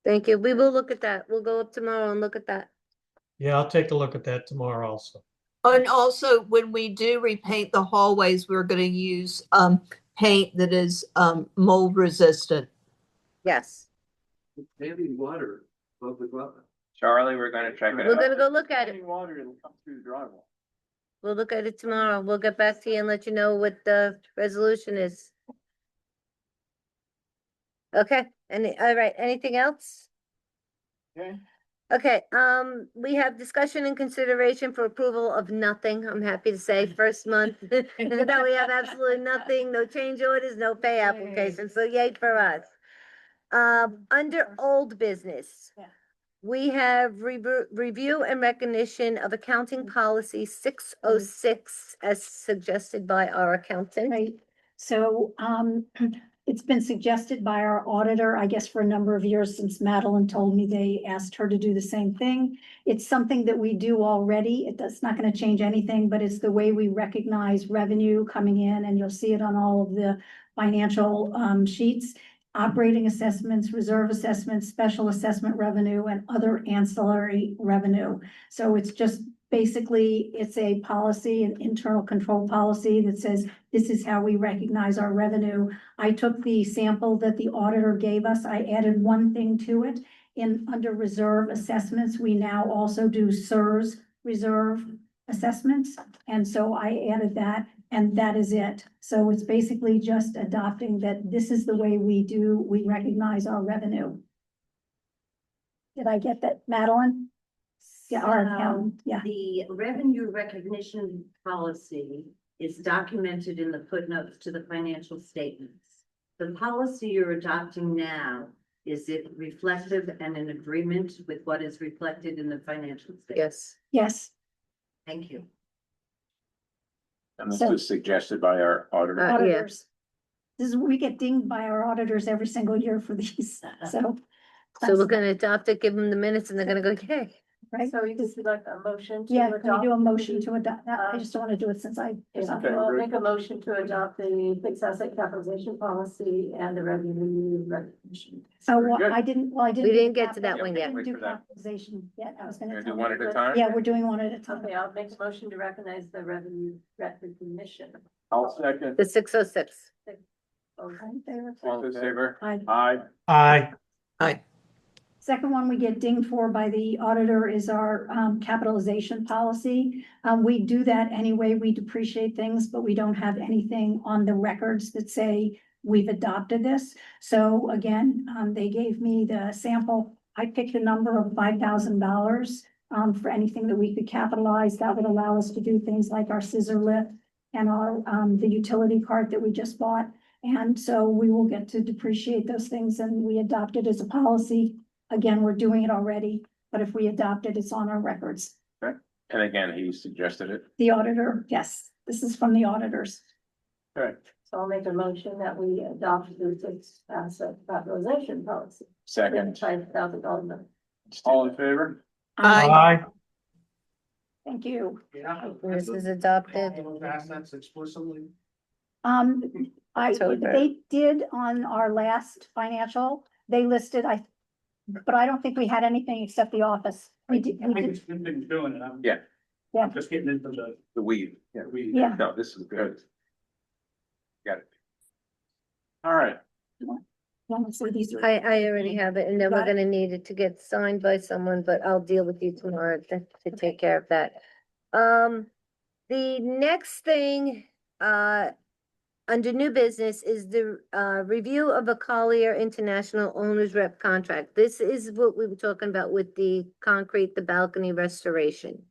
Thank you. We will look at that. We'll go up tomorrow and look at that. Yeah, I'll take a look at that tomorrow also. And also, when we do repaint the hallways, we're gonna use, paint that is, mold resistant. Yes, Standing water above the glove. Charlie, we're gonna check it we're out. gonna go look at it. Any water, it'll come through the drywall. We'll look at it tomorrow. We'll get back to you and let you know what the resolution is. Okay, all right, anything else? Okay. Okay, we have discussion and consideration for approval of nothing, I'm happy to say, first month. That we have absolutely nothing, no change orders, no pay applications, so yay for us. Under old business. Yeah. We have review and recognition of accounting policy 606 as suggested by our accountant. Right, so, it's been suggested by our auditor, I guess, for a number of years since Madeline told me they asked her to do the same thing. It's something that we do already. It's not gonna change anything, but it's the way we recognize revenue coming in, and you'll see it on all of the financial, sheets. Operating assessments, reserve assessments, special assessment revenue, and other ancillary revenue. So it's just basically, it's a policy, an internal control policy that says this is how we recognize our revenue. I took the sample that the auditor gave us. I added one thing to it. Under reserve assessments, we now also do SERS reserve assessments. And so I added that, and that is it. So it's basically just adopting that this is the way we recognize our revenue. Did I get that, Madeline? Yeah, our account, yeah. The revenue recognition policy is documented in the footnotes to the financial statements. The policy you're adopting now, is it reflective and in agreement with what is reflected in the financial statement? Yes. Yes, Thank you. And this So- was suggested by our auditor. Yeah. auditors. This is, we get dinged by our auditors every single year for these, so. So we're gonna adopt it, give them the minutes and they're gonna go, okay. Right? So you just would like a motion to Yeah, can we adopt? do a motion to adopt that? I just don't want to do it since I. Yeah, Okay, I'll good. make a motion to adopt the fixed asset capitalization policy and the revenue recognition. Oh, Very well, good. I didn't, well, I didn't. We do didn't get to that capital- one I yet. didn't Wait do for that. capitalization yet. I was gonna Gonna tell do you. one at a time? Yeah, we're doing one at a time. Okay, I'll make a motion to recognize the revenue recognition. I'll second. The 606. All in favor? All in favor? Aye. Aye. Aye. Second one we get dinged for by the auditor is our capitalization policy. We do that anyway. We depreciate things, but we don't have anything on the records that say we've adopted this. So again, they gave me the sample. I picked a number of $5,000 for anything that we could capitalize. That would allow us to do things like our scissor lift and our the utility cart that we just bought. And so we will get to depreciate those things, and we adopt it as a policy. Again, we're doing it already, but if we adopt it, it's on our records. And again, he suggested it. The auditor, yes, this is from the auditors. Okay, So I'll make a motion that we adopt the fixed asset capitalization policy. Second. $5,000. all in favor? Aye. Thank you. This is adopted. Assets explicitly. October. They did on our last financial, they listed, but I don't think we had anything except the office. We did, Good thing doing it. Yeah. Yeah. Just getting into The weed. Yeah. Yeah. No, this is good. Got it. All right. want to see these. I already have it, and then we're Got it. gonna need it to get signed by someone, but I'll deal with you tomorrow to take care of that. The next thing, under new business is the, review of a Collier International Owners Rep contract. This is what we were talking about with the concrete, the balcony restoration.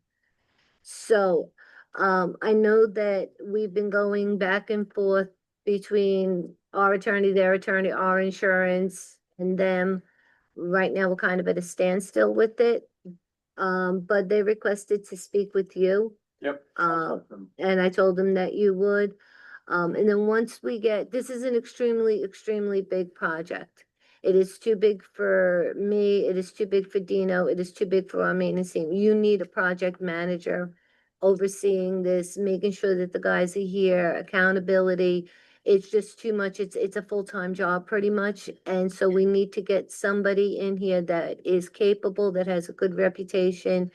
So, I know that we've been going back and forth between our attorney, their attorney, our insurance, and them. Right now, we're kind of at a standstill with it. But they requested to speak with you. Yep. And I told them that you would. And then once we get, this is an extremely big project. It is too big for me. It is too big for Dino. It is too big for our maintenance team. You need a project manager overseeing this, making sure that the guys are here, accountability. It's just too much. It's a full-time job pretty much. And so we need to get somebody in here that is capable, that has a good reputation.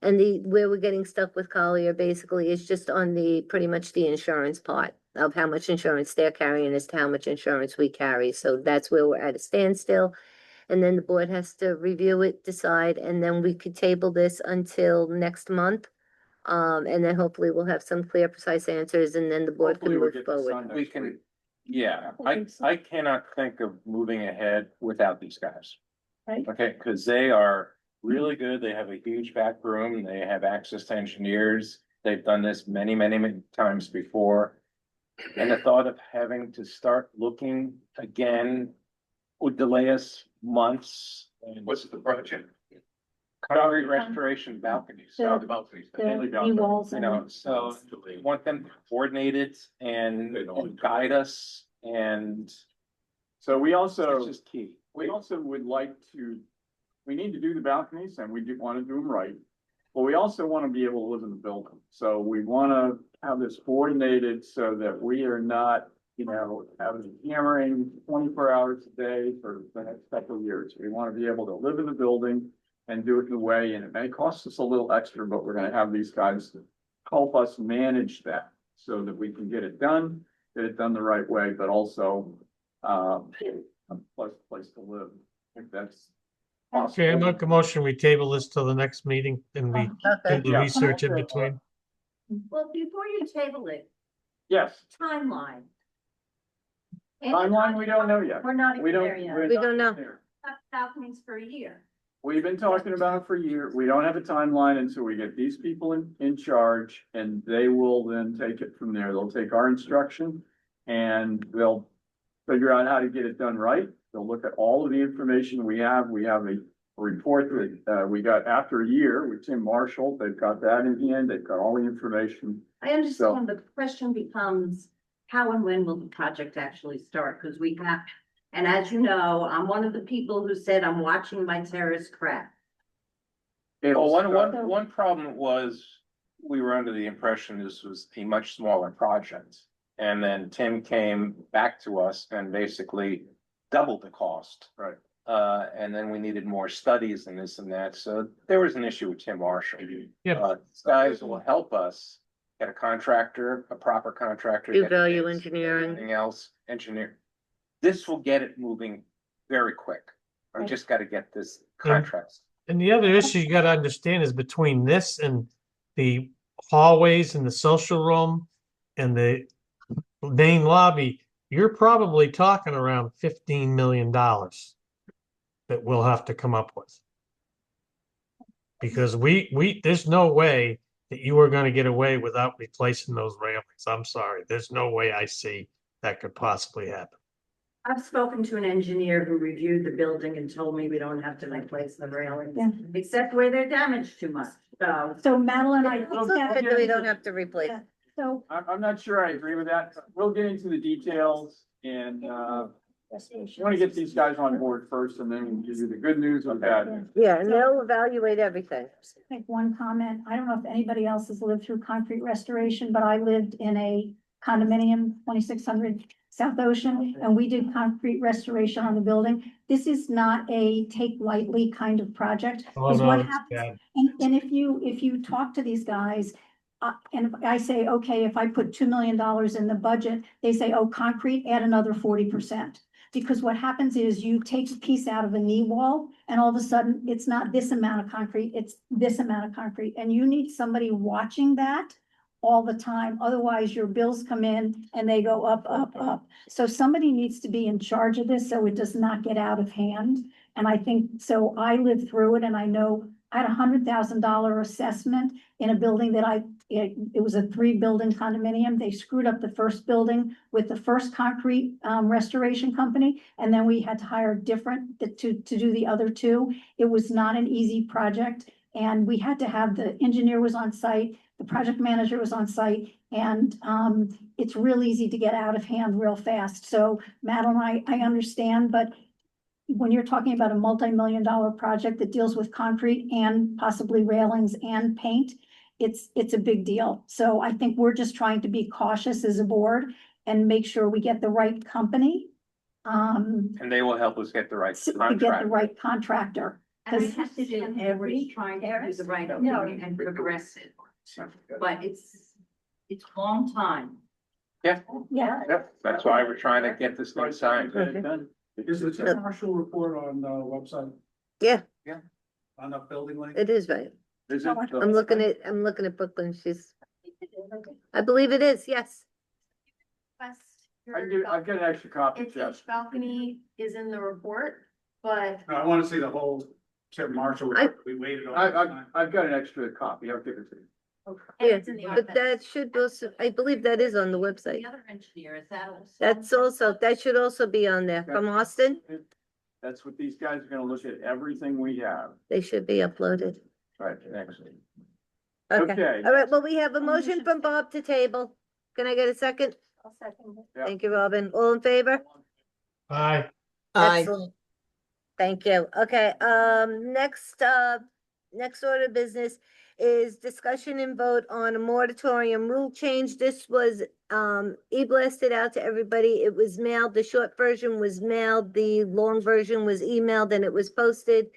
And where we're getting stuck with Collier basically is just on pretty much the insurance part of how much insurance they're carrying as to how much insurance we carry. So that's where we're at a standstill. And then the board has to review it, decide, and then we could table this until next month. And then hopefully we'll have some clear, precise answers, and then the board can Hopefully we'll move get this forward. on We next can, week. yeah, I I think so. I cannot think of moving ahead without these guys. Right. Okay, because they are really good. They have a huge back room. They have access to engineers. They've done this many times before. And the thought of having to start looking again would delay us months. And What's the project? concrete restoration balconies. The- The balconies. The walls You and. know, so we want them to coordinate it and guide us, and So we it's also, just key. we also would like to, we need to do the balconies and we do want to do them right. But we also want to be able to live in the building. So we want to have this coordinated so that we are not, you know, having hammering 24 hours a day for the next couple of years. We want to be able to live in the building and do it in a way, and it may cost us a little extra, but we're gonna have these guys to help us manage that so that we can get it done the right way, but also a pleasant place to live. I think that's Okay, I possible. make a motion, we table this till the next meeting and we Okay. do the Yeah. research in between. Well, before you table it, Yes, timeline. timeline, we don't know yet. We're not We even don't. there yet. we're We not don't know. there. Balconies for a year. We've been talking about it for years. We don't have a timeline until we get these people in charge, and they will then take it from there. They'll take our instruction and they'll figure out how to get it done right. They'll look at all of the information we have. We have a report that we got after a year with Tim Marshall. They've got that in the end. They've got all the information. I understand, but the question becomes, how and when will the project actually start? Because we have, and as you know, I'm one of the people who said I'm watching my terrace crack. It'll Well, start- one problem was, we were under the impression this was a much smaller project. And then Tim came back to us and basically doubled the cost. Right. And then we needed more studies and this and that, so there was an issue with Tim Marshall. Yeah. These guys will help us get a contractor, a proper contractor. Do get the value bids, engineering. Everything else, engineer. This will get it moving very quick. I Right. just gotta get this contract. And the other issue you gotta understand is between this and the hallways and the social room and the main lobby, you're probably talking around $15 million that we'll have to come up with. Because there's no way that you are gonna get away without replacing those railings. I'm sorry, there's no way I see that could possibly happen. I've spoken to an engineer who reviewed the building and told me we don't have to replace the railings, Yeah. except where they're damaged too much, so. So Madeline, I. We don't have to replace. Yeah. So. I'm not sure I agree with that. We'll get into the details and, we want to get these guys on board first and then we'll give you the good news or bad news. Yeah, and they'll evaluate everything. Make one comment. I don't know if anybody else has lived through concrete restoration, but I lived in a condominium, 2600 South Ocean, and we did concrete restoration on the building. This is not a take lightly kind of project. Oh, Because no, what it's happens, bad. and if you talk to these guys, and if I say, okay, if I put $2 million in the budget, they say, oh, concrete, add another 40%. Because what happens is you take a piece out of a knee wall and all of a sudden it's not this amount of concrete, it's this amount of concrete. And you need somebody watching that all the time. Otherwise your bills come in and they go up, up, up. So somebody needs to be in charge of this so it does not get out of hand. And I think, so I lived through it and I know I had $100,000 assessment in a building that it was a 3-building condominium. They screwed up the first building with the first concrete restoration company. And then we had to hire different to do the other 2. It was not an easy project. And we had to have the engineer was on site, the project manager was on site, and it's real easy to get out of hand real fast. So Madeline, I understand, but when you're talking about a multi-million-dollar project that deals with concrete and possibly railings and paint, it's a big deal. So I think we're just trying to be cautious as a board and make sure we get the right company. And they will help us get the right To get the contract. right contractor. And I 'Cause- have to do every trying to do the right thing and progress it, but it's a long time. Yeah. Yep, that's why we're trying to get this thing signed. Is the town marshal report on the website, Yeah, on the building link? it is right. Is it? I'm looking at Brooklyn. I believe it is, yes. I've got an extra copy, Jeff. balcony is in the report, but No, I want to see the whole Tim Marshall, report. We waited on. I've got an extra copy. I'll give it to you. Yeah, but that should also, I believe that is on the website. The other engineer, is that also? That should also be on there. From Austin, That's what these guys are gonna look at everything we have. they should be uploaded. Right, next. Okay, Okay. all right, well, we have a motion from Bob to table. Can I get a second? I'll second it. Yeah. Thank you, Robin. All in favor? Aye. Excellent. Thank you. Okay, next order of business is discussion and vote on a moratorium rule change. This was, e-blasted out to everybody. It was mailed. The short version was mailed. The long version was emailed and it was posted.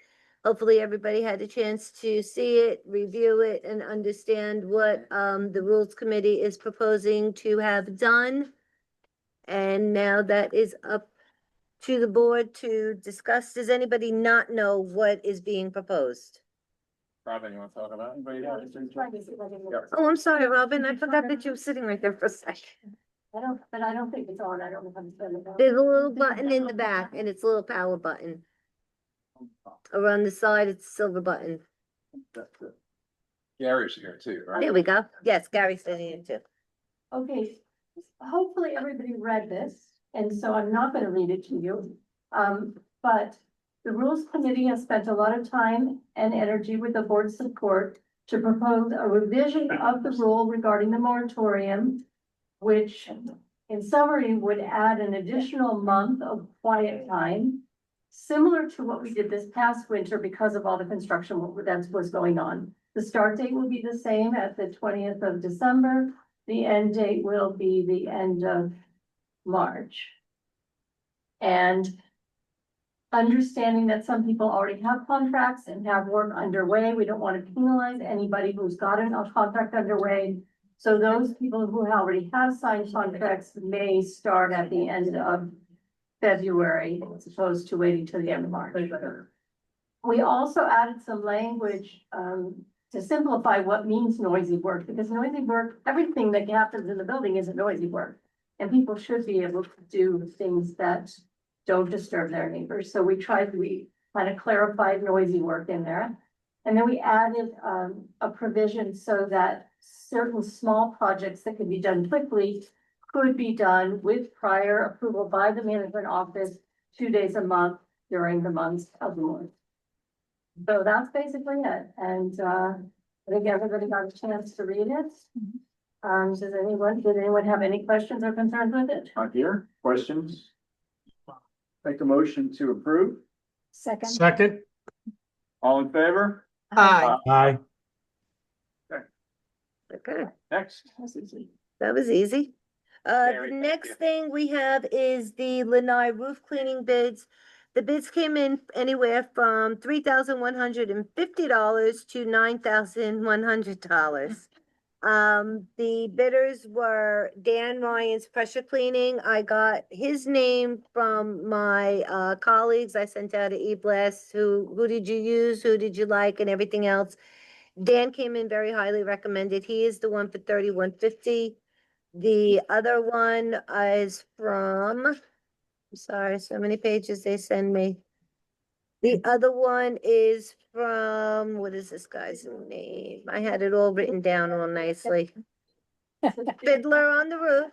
Hopefully, everybody had a chance to see it, review it, and understand what, the Rules Committee is proposing to have done. And now that is up to the board to discuss. Does anybody not know what is being proposed? Robin, you wanna talk about it? Anybody have anything? I Oh, I'm sorry, Robin. I forgot that you were sitting right there for a second. don't think it's on. I don't know how to spell it. There's a little button in the back and it's a little power button. Around the side, it's a silver button. That's it. Gary's here too, right? There we go. Yes, Gary's sitting in too. Okay, hopefully everybody read this, and so I'm not gonna read it to you. But the Rules Committee has spent a lot of time and energy with the board's support to propose a revision of the rule regarding the moratorium, which in summary, would add an additional month of quiet time, similar to what we did this past winter because of all the construction that was going on. The start date will be the same at the 20th of December. The end date will be the end of March. And understanding that some people already have contracts and have work underway, we don't want to penalize anybody who's got a contract underway. So those people who already have signed contracts may start at the end of February, as opposed to waiting till the end of March. We also added some language to simplify what means noisy work, because noisy work, everything that happens in the building is a noisy work. And people should be able to do things that don't disturb their neighbors. So we kind of clarified noisy work in there. And then we added a provision so that certain small projects that could be done quickly could be done with prior approval by the management office 2 days a month during the months of the month. So that's basically it. And I think everybody got a chance to read it. Did anyone have any questions or concerns with it? Not here. Questions? Make a motion to approve. Second, All in favor? Aye. aye. Okay, Next. that was easy. Very The thank next you. thing we have is the Lanai roof cleaning bids. The bids came in anywhere from $3,150 to $9,100. The bidders were Dan Ryan's Pressure Cleaning. I got his name from my colleagues. I sent out an e-blast. Who did you use? Who did you like? And everything else. Dan came in very highly recommended. He is the one for $3,150. The other one is from, I'm sorry, so many pages they send me. The other one is from, what is this guy's name? I had it all written down all nicely. Fiddler on the Roof.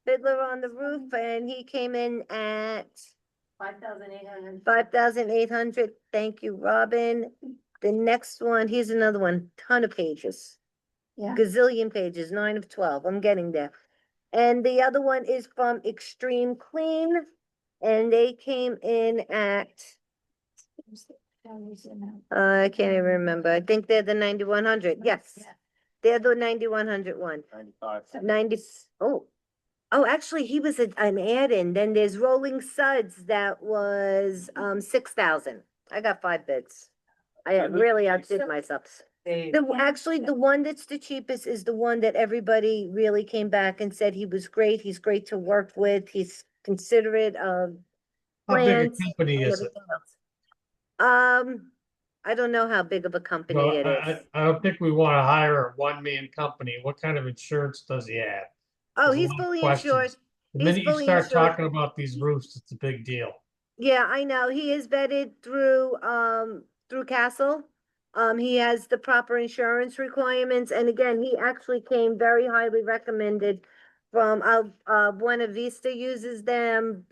Fiddler on the Roof, and he came in at 5,800. 5,800. Thank you, Robin. The next one, here's another one, ton of pages. Yeah. Gazillion pages, 9 of 12. I'm getting there. And the other one is from Extreme Clean, and they came in at, I can't even remember. I think they're the 9,100. Yes. They're the 9,100 one. 95. 90, oh, actually, he was an add-in. Then there's Rolling Suds that was 6,000. I got 5 bids. I really outdid myself. Actually, the one that's the cheapest is the one that everybody really came back and said he was great. He's great to work with. He's considerate of How big a plans company and is it? everything else. I don't know how big of a company Well, it is. I don't think we want to hire a one-man company. What kind of insurance does he have? Oh, There's a he's lot of fully questions. insured. The He's minute you fully start insured. talking about these roofs, it's a big deal. Yeah, I know. He is vetted through Castle. He has the proper insurance requirements, and again, he actually came very highly recommended from Buena Vista uses them.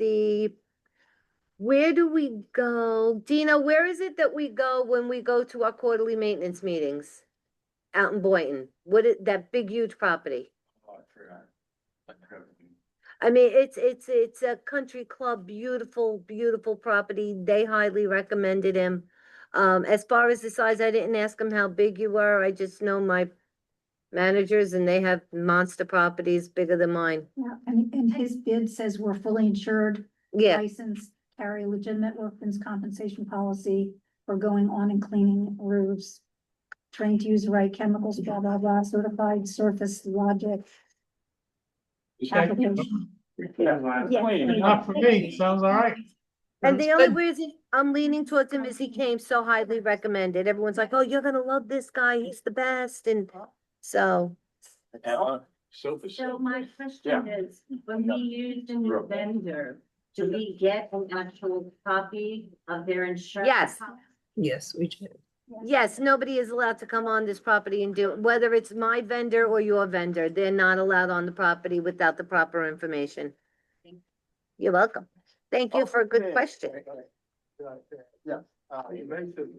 Where do we go? Dina, where is it that we go when we go to our quarterly maintenance meetings? Out in Boynton. What is that big huge property? Oh, I forgot. I mean, it's a country club, beautiful, beautiful property. They highly recommended him. As far as the size, I didn't ask him how big you were. I just know my managers and they have monster properties bigger than mine. Yeah, and his bid says we're fully insured, Yeah, licensed, carry legitimate workman's compensation policy. We're going on and cleaning roofs, trained to use the right chemicals, blah, blah, blah, certified surface logic application. Not for me, sounds all right. and Sounds the only good. reason I'm leaning towards him is he came so highly recommended. Everyone's like, oh, you're gonna love this guy. He's the best. And so, So my question is, when we used a new vendor, do we get an actual copy of their insurance? Yes. Yes, we do. yes, nobody is allowed to come on this property and do, whether it's my vendor or your vendor, they're not allowed on the property without the proper information. You're welcome. Thank you for a good question. Yeah, you mentioned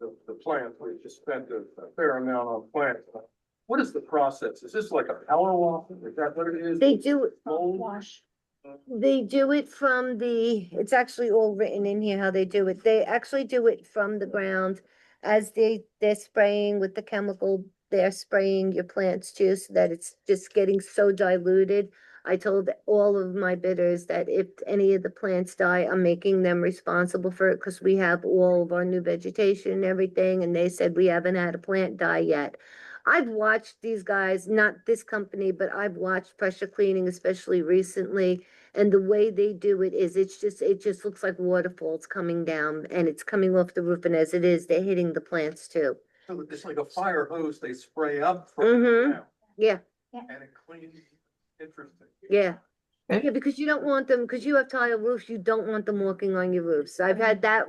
the plants, we just spent a fair amount on plants. What is the process? Is this like a power walk? Is that what it is? They do, Wash. they do it from it's actually all written in here how they do it. They actually do it from the ground as they're spraying with the chemical. They're spraying your plants too, so that it's just getting so diluted. I told all of my bidders that if any of the plants die, I'm making them responsible for it because we have all of our new vegetation and everything, and they said we haven't had a plant die yet. I've watched these guys, not this company, but I've watched pressure cleaning, especially recently. And the way they do it is it just looks like waterfalls coming down and it's coming off the roof. And as it is, they're hitting the plants too. So it's like a fire hose they spray up. Mm-hmm. Yeah. And it cleans. Interesting. Yeah. Yeah, because you don't want them, because you have tile roofs, you don't want them walking on your roofs. I've had that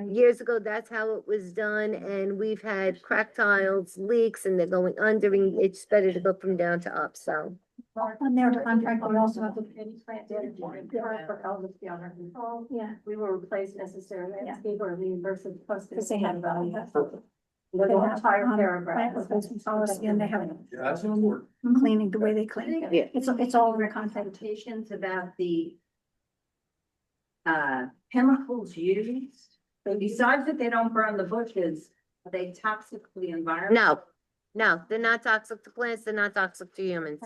years ago, that's how it was done, and we've had cracked tiles, leaks, and they're going under, and it's better to go from down to up, so. On their contract, we also have Any plant damage for Elvis beyond our control. yeah. We will replace necessary landscape or reimburse it plus. Because they have value. The They have, entire plant paragraph. replacement policy, and they have Yeah, that's important. cleaning, the way they clean. Yeah. It's all in the contract. Recommendations about the chemicals used, so besides that they don't burn the bushes, are they toxic to the environment? No, they're not toxic to plants, they're not toxic to humans.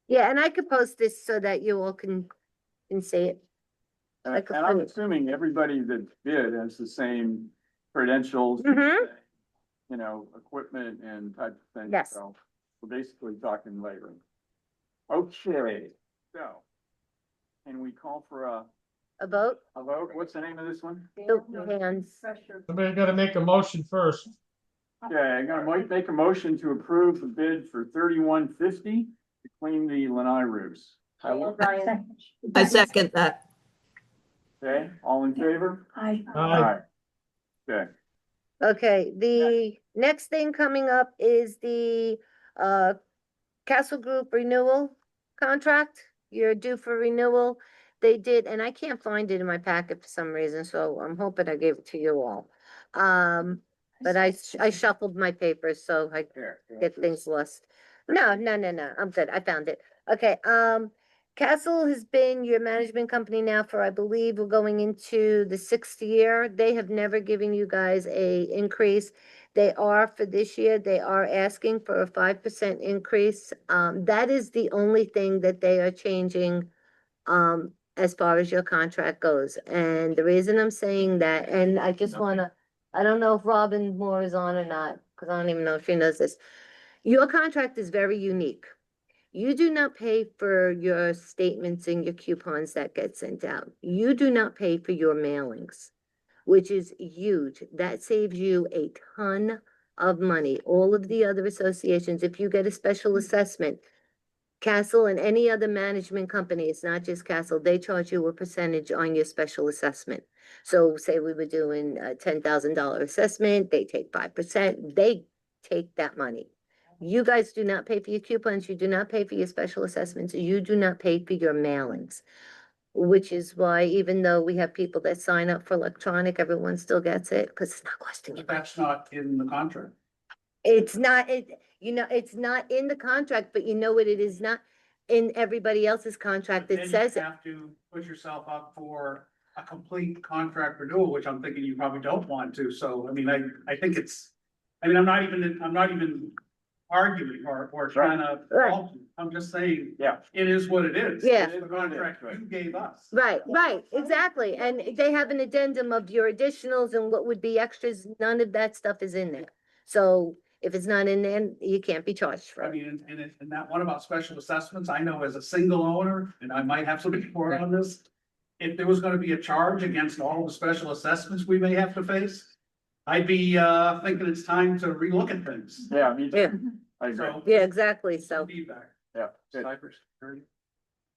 Yeah, and I could post this so that you all can see it. And Like a and I'm fruit. assuming everybody that bid has the same credentials. Mhm. You know, equipment and type of thing. Yes. So we're basically talking labor. Okay, so. Can we call for A vote? a vote? What's the name of this one? The hands. Somebody gotta make a motion first. Okay, I'm gonna make a motion to approve the bid for 3150 to clean the lanai roofs. I second that. Okay, all in favor? Aye. Okay, Okay, the next thing coming up is the Castle Group renewal contract. You're due for renewal. They did, and I can't find it in my packet for some reason, so I'm hoping I gave it to you all. But I shuffled my papers, so I here. get things lost. No, I'm good. I found it. Okay, Castle has been your management company now for, I believe, we're going into the 6th year. They have never given you guys a increase. They are for this year, they are asking for a 5% increase. That is the only thing that they are changing, as far as your contract goes. And the reason I'm saying that, and I just wanna, I don't know if Robin Moore is on or not, because I don't even know if she knows this. Your contract is very unique. You do not pay for your statements and your coupons that get sent out. You do not pay for your mailings, which is huge. That saves you a ton of money. All of the other associations, if you get a special assessment, Castle and any other management company, it's not just Castle, they charge you a percentage on your special assessment. So say we were doing a $10,000 assessment, they take 5%, they take that money. You guys do not pay for your coupons, you do not pay for your special assessments, you do not pay for your mailings. Which is why even though we have people that sign up for electronic, everyone still gets it, because it's not costing you. That's not in the contract. It's not, it's not in the contract, but you know what, it is not in everybody else's contract, it says it. Have to put yourself up for a complete contract renewal, which I'm thinking you probably don't want to, so, I mean, I think it's, I mean, I'm not even arguing or trying to, Right. fault you. I'm just saying, Yeah. it is what it is. Yeah. It's the contract you gave us. Right, exactly, and they have an addendum of your additionals and what would be extras, none of that stuff is in there. So if it's not in there, you can't be charged for I it. mean, and that one about special assessments, I know as a single owner, and I might have somebody more on this. If there was gonna be a charge against all the special assessments we may have to face, I'd be thinking it's time to relook at things. Yeah, me Yeah. too. I agree. So. Yeah, exactly, so, Feedback. Yeah. good. Cybersecurity.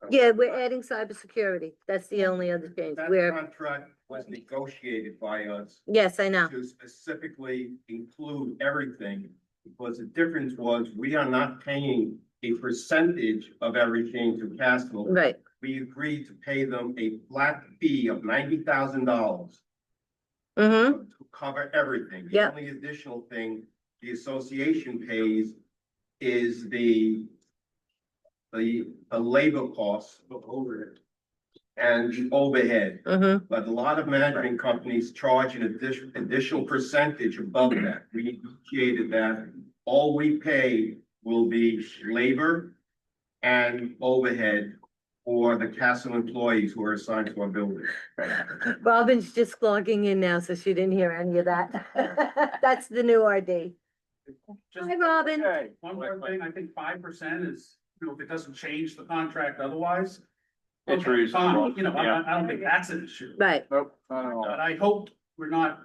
yeah, we're adding cybersecurity, that's the only other change, That contract was negotiated by us yes, I know, to specifically include everything. Because the difference was, we are not paying a percentage of everything to Castle. right, We agreed to pay them a flat fee of $90,000 mm-hmm, to cover everything. The Yeah. only additional thing the association pays is the labor costs of overhead and overhead. Mm-hmm. But a lot of management companies charge an additional percentage above that. We negotiated that. All we pay will be labor and overhead for the castle employees who are assigned to our building. Robin's just logging in now, so she didn't hear any of that. That's the new RD. Hi, Robin. Okay, One more thing, I think 5% is, if it doesn't change the contract otherwise. It's okay, reasonable. fine. I don't think that's an issue. Right. nope, not at all. But I hope we're not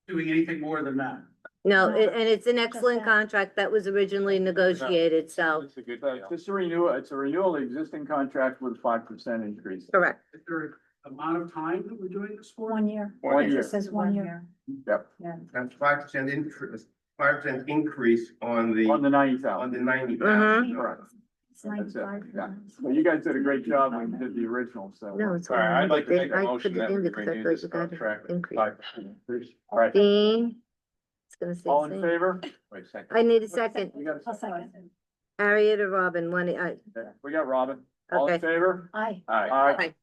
doing anything more than that. No, No, and it's an excellent that. contract that was originally negotiated, so, It's a good, it's a renewal of the existing contract with 5% increase. correct. Is there an amount of time that we're doing this for? 1 year. 1 year. It says 1 year. Yep, That's 5% increase, 5% increase on the, on the 90,000. on the 90,000. Mhm. Correct. It's That's it, 95. yeah. Well, you guys did a great job when you did the original, so. No, it's. All right, I'd like to make a I motion put it that in we because I renew thought this you got an contract. increase. 5% increase. All right, Dean, it's gonna say all in same. favor? Wait a second. I need a second. We got, I'll second. Harriet or Robin, one, we got Robin. All in okay, favor? Aye. Aye. Aye.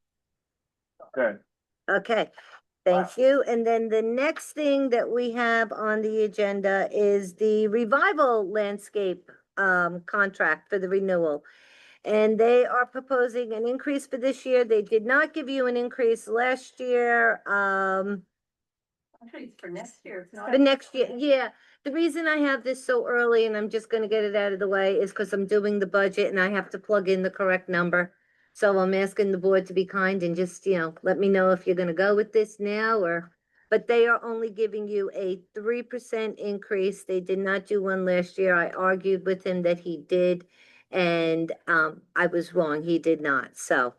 Okay, okay. Thank you. And then the next thing that we have on the agenda is the revival landscape contract for the renewal. And they are proposing an increase for this year. They did not give you an increase last year. Actually, it's for next year. It's not. The next year, yeah. The reason I have this so early, and I'm just gonna get it out of the way, is because I'm doing the budget and I have to plug in the correct number. So I'm asking the board to be kind and just, let me know if you're gonna go with this now or, but they are only giving you a 3% increase. They did not do one last year. I argued with him that he did. And, I was wrong. He did not. So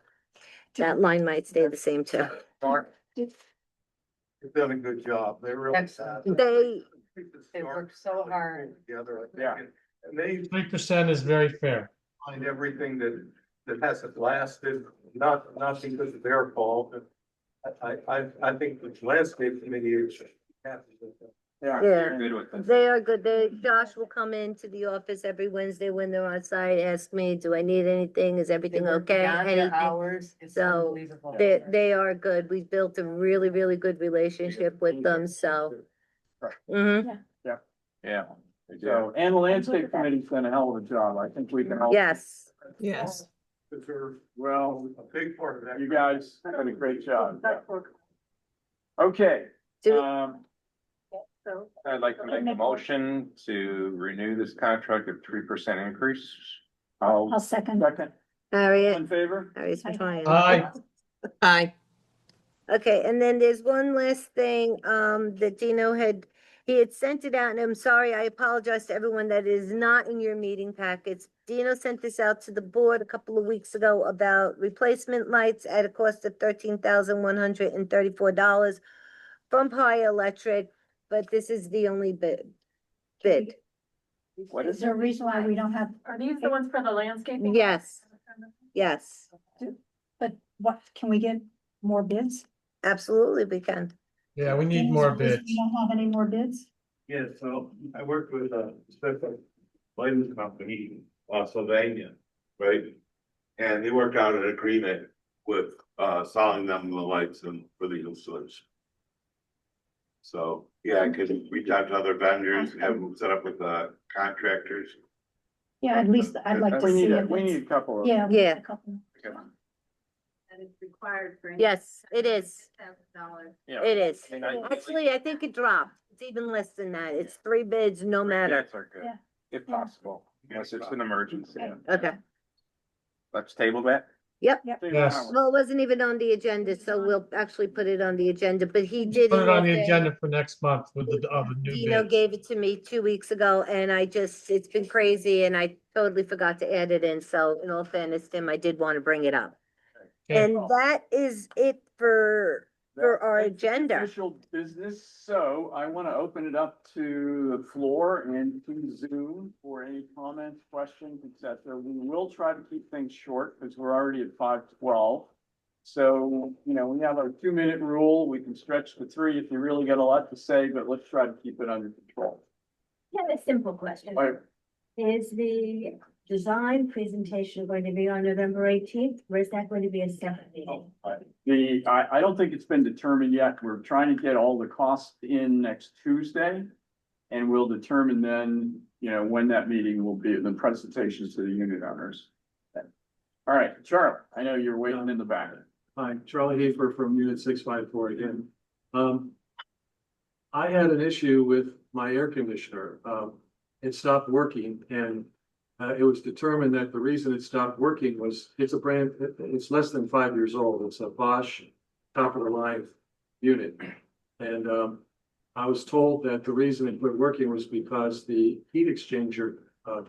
that line might stay the same too. Mark, you've done a good job. They really. Excellent. They work so hard. Together, I think. Yeah. And they 3% is very fair. find everything that hasn't lasted, not because of their fault. I think the landscape committee is happy with that. yeah. Yeah. Good with this. They are good. Josh will come into the office every Wednesday when they're on site, ask me, do I need anything? Is everything okay? Anything. Hours, it's So, unbelievable. They are good. We've built a really, really good relationship with them, so. Mhm. Yeah. So, and the landscape committee's done a hell of a job. I think we can help. Yes, Yes. Deserve Well, a big part of that. you guys did a great job. Okay, Do- So. I'd like to make a motion to renew this contract at 3% increase. I'll second. second, all Harriet, in favor? Harriet's been trying. Aye. Aye. Okay, and then there's one last thing, that Dino he had sent it out, and I'm sorry, I apologize to everyone that is not in your meeting packets. Dino sent this out to the board a couple of weeks ago about replacement lights at a cost of $13,134 from Pi Electric, but this is the only bid. What Is there a reason why we don't have, Are these the ones for the landscaping? Yes, yes, but what, can we get more bids? absolutely we can. Yeah, we need more We bids. don't have any more bids? Yeah, so I worked with a special lighting company, Sylvania, right? And they worked out an agreement with selling them the lights and for the installation. So, yeah, I could reach out to other vendors, have them set up with contractors. Yeah, at least I'd like to We see need it. we need a couple of. Yeah. we need Yeah. a couple. And it's required for. Yes, it is. $1,000. Yeah. It is. I mean, Actually, I think it dropped. It's even less than that. It's 3 bids, no matter. That's are good, Yeah. if possible, unless it's an emergency. Okay. Let's table that. Yep. Yes. Well, it wasn't even on the agenda, so we'll actually put it on the agenda, but he did. Put it on the email saying- agenda for next month with the new Dino bids. gave it to me 2 weeks ago and it's been crazy and I totally forgot to add it in. So in all fairness, Tim, I did want to bring it up. Okay. And that is it for our That's agenda. Official business, so I want to open it up to the floor and to Zoom for any comments, questions, et cetera. We will try to keep things short because we're already at 5:12. So, we have our 2-minute rule. We can stretch to 3 if you really got a lot to say, but let's try to keep it under control. have a simple question. All right. Is the design presentation going to be on November 18th, or is that going to be a separate meeting? I don't think it's been determined yet. We're trying to get all the costs in next Tuesday. And we'll determine then, when that meeting will be, the presentations to the unit owners. All right, Charlie, I know you're waiting in the back. Hi, Charlie Hafer from Unit 654 again. I had an issue with my air conditioner. It stopped working, and it was determined that the reason it stopped working was it's less than 5 years old. It's a Bosch top of the line unit. And I was told that the reason it quit working was because the heat exchanger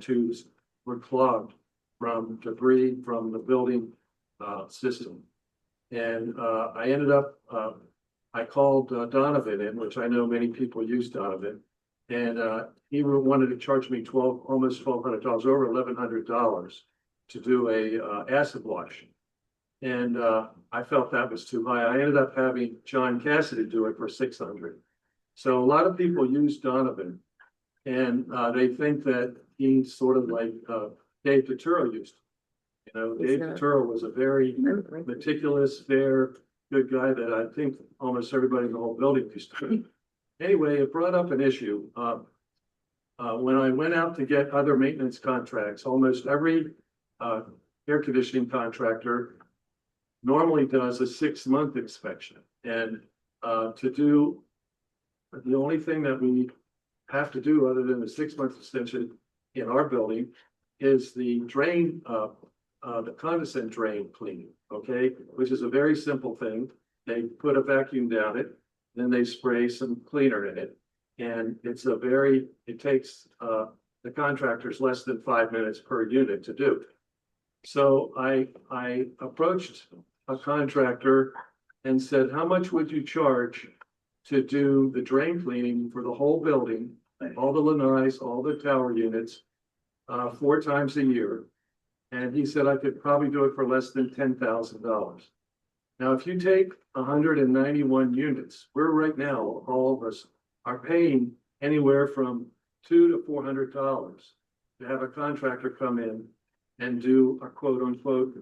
tubes were clogged from debris from the building system. And I ended up, I called Donovan in, which I know many people use Donovan. And he wanted to charge me almost $1,200, over $1,100 to do a acid wash. And I felt that was too high. I ended up having John Cassidy do it for $600. So a lot of people use Donovan, and they think that he's sort of like Dave Turturro used. Dave Turturro was a very meticulous, fair, good guy that I think almost everybody in the whole building used to. Anyway, it brought up an issue. When I went out to get other maintenance contracts, almost every air conditioning contractor normally does a 6-month inspection. And to do, the only thing that we have to do other than the 6-month extension in our building is the drain, the condensate drain cleaning, okay? Which is a very simple thing. They put a vacuum down it, then they spray some cleaner in it. And it takes the contractors less than 5 minutes per unit to do. So I approached a contractor and said, how much would you charge to do the drain cleaning for the whole building, all the lanais, all the tower units, 4 times a year? And he said I could probably do it for less than $10,000. Now, if you take 191 units, we're right now, all of us are paying anywhere from $200 to $400 to have a contractor come in and do a quote unquote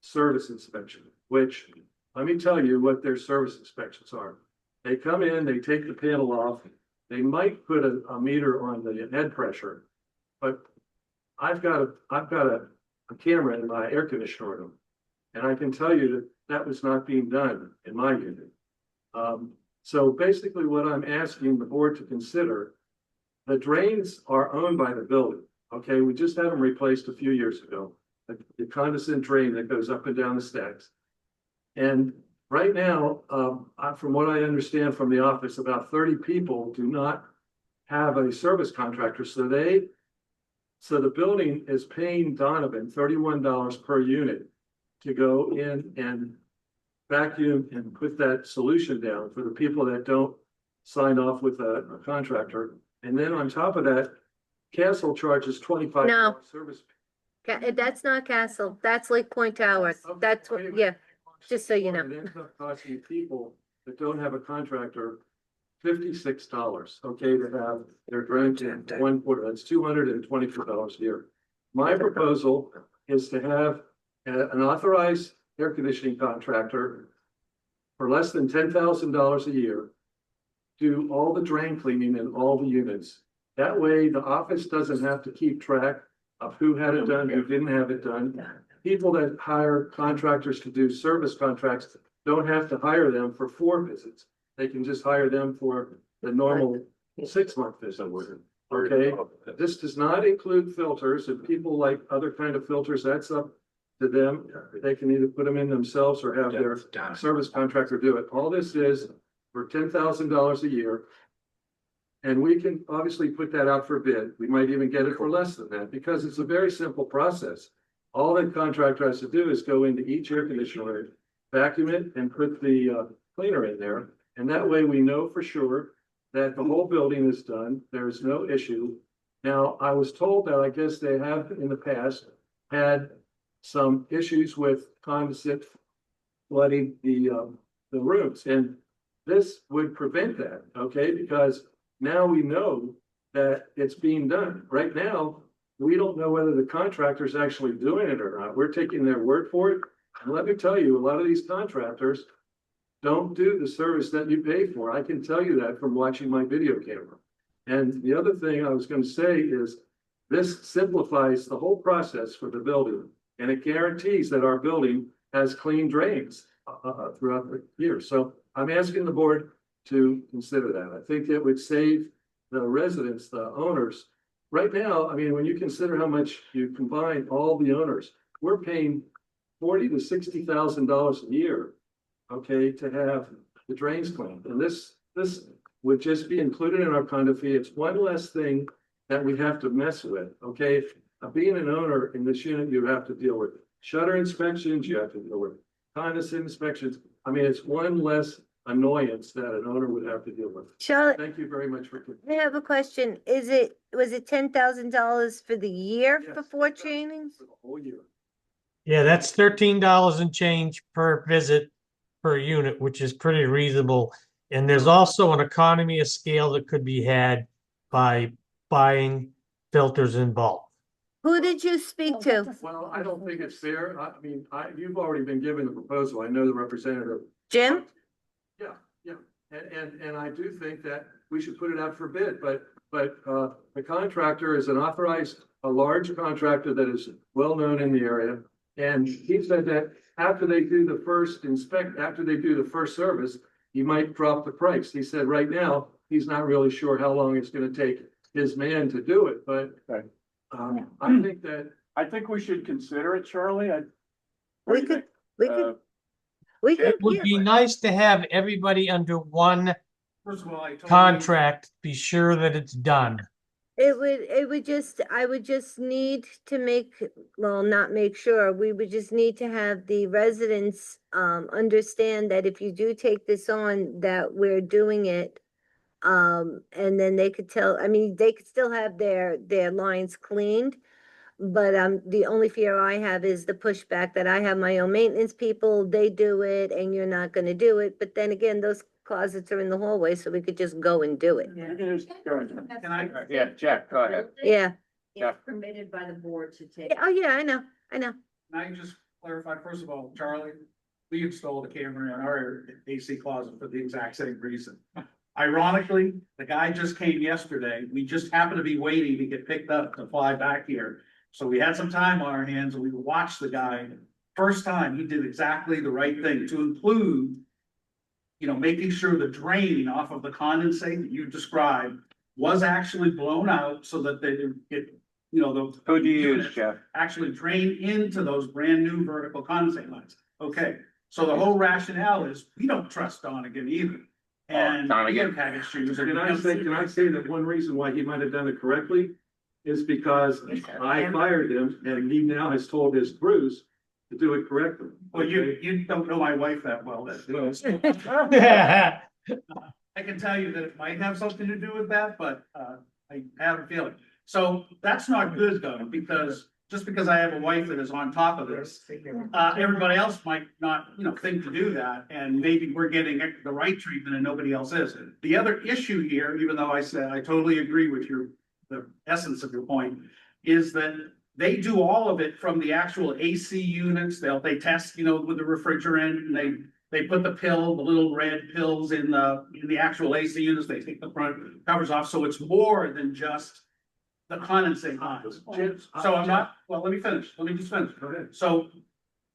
service inspection, which let me tell you what their service inspections are. They come in, they take the panel off, they might put a meter on the head pressure, but I've got a camera in my air conditioner room, and I can tell you that that was not being done in my unit. So basically what I'm asking the board to consider, the drains are owned by the building. Okay, we just had them replaced a few years ago, the condensate drain that goes up and down the stacks. And right now, from what I understand from the office, about 30 people do not have a service contractor. So the building is paying Donovan $31 per unit to go in and vacuum and put that solution down for the people that don't sign off with a contractor. And then on top of that, Castle charges $25 No. service. That's not Castle, that's Lake Point Towers. That's what, yeah, just so you know. It ends up costing people that don't have a contractor $56, okay, to have their drain in 1 quarter. That's $222 a year. My proposal is to have an authorized air conditioning contractor for less than $10,000 a year do all the drain cleaning in all the units. That way, the office doesn't have to keep track of who had it done, who didn't have it done. People that hire contractors to do service contracts don't have to hire them for 4 visits. They can just hire them for the normal 6-month visit. Okay, this does not include filters. If people like other kind of filters, that's up to them. They can either put them in themselves or have their service contractor do it. All this is for $10,000 a year. And we can obviously put that out for bid. We might even get it for less than that because it's a very simple process. All the contractor has to do is go into each air conditioner, vacuum it, and put the cleaner in there. And that way we know for sure that the whole building is done. There's no issue. Now, I was told that I guess they have in the past had some issues with condensate flooding the rooms. And this would prevent that, okay? Because now we know that it's being done. Right now, we don't know whether the contractor's actually doing it or not. We're taking their word for it. And let me tell you, a lot of these contractors don't do the service that you pay for. I can tell you that from watching my video camera. And the other thing I was going to say is this simplifies the whole process for the building. And it guarantees that our building has clean drains throughout the year. So I'm asking the board to consider that. I think it would save the residents, the owners. Right now, I mean, when you consider how much you combine all the owners, we're paying $40,000 to $60,000 a year, okay, to have the drains cleaned. And this would just be included in our condo fee. It's one less thing that we have to mess with, okay? Being an owner in this unit, you have to deal with shutter inspections, you have to deal with condensate inspections. I mean, it's one less annoyance that an owner would have to deal with. Charlotte, Thank you very much for. I have a question. Was it $10,000 for the year Yes. for 4 trainings? For the whole year. Yeah, that's $13 and change per visit per unit, which is pretty reasonable. And there's also an economy of scale that could be had by buying filters in bulk. Who did you speak to? Well, I don't think it's fair. I mean, you've already been given the proposal. I know the representative. Jim? Yeah. And I do think that we should put it out for bid, but the contractor is an authorized, a large contractor that is well-known in the area. And he said that after they do the first after they do the first service, he might drop the price. He said right now, he's not really sure how long it's gonna take his man to do it, but I think that. I think we should consider it, Charlie. We could, It would be nice to have everybody under one First of all, I totally. contract, be sure that it's done. I would just need to not make sure, we would just need to have the residents, understand that if you do take this on, that we're doing it. And then they could they could still have their lines cleaned. But, the only fear I have is the pushback that I have my own maintenance people, they do it and you're not gonna do it. But then again, those closets are in the hallway, so we could just go and do it. Can I? Yeah, Jack, go ahead. Yeah. Yeah. It's permitted by the board to take. Oh, yeah, I know. Can I just clarify, first of all, Charlie, we installed a camera in our AC closet for the exact same reason. Ironically, the guy just came yesterday. We just happened to be waiting to get picked up to fly back here. So we had some time on our hands and we watched the guy. First time, he did exactly the right thing to include, making sure the drain off of the condensate that you described was actually blown out so that they didn't get, the. Who do you use, Jeff? Actually drain into those brand new vertical condensate lines. Okay, so the whole rationale is we don't trust Donegan either. And Donegan. he had issues. Can I say that one reason why he might have done it correctly is because I fired him and he now has told his crews to do it correctly. Well, you don't know my wife that well, then. I can tell you that it might have something to do with that, but I have a feeling. So that's not good though, because just because I have a wife that is on top of this, everybody else might not, think to do that. And maybe we're getting the right treatment and nobody else is. The other issue here, even though I said I totally agree with the essence of your point, is that they do all of it from the actual AC units. They test, with the refrigerant, and they put the little red pills in the actual AC units. They take the front covers off, so it's more than just the condensate lines. So let me finish. Let me just finish. Okay. So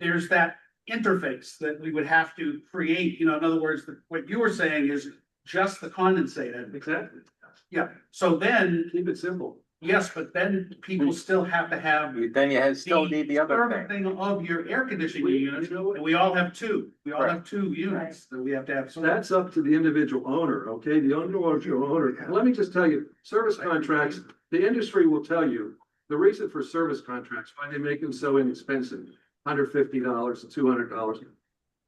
there's that interface that we would have to create, in other words, what you were saying is just the condensate. Exactly. Yeah, so then. Keep it simple. Yes, but then people still have to have. Then you still need the other thing. Of your air conditioning units, and we all have two. We all have two units that we have to have. So that's up to the individual owner, okay? The individual owner. Let me just tell you, service contracts, the industry will tell you the reason for service contracts, why they make them so inexpensive, $150 to $200.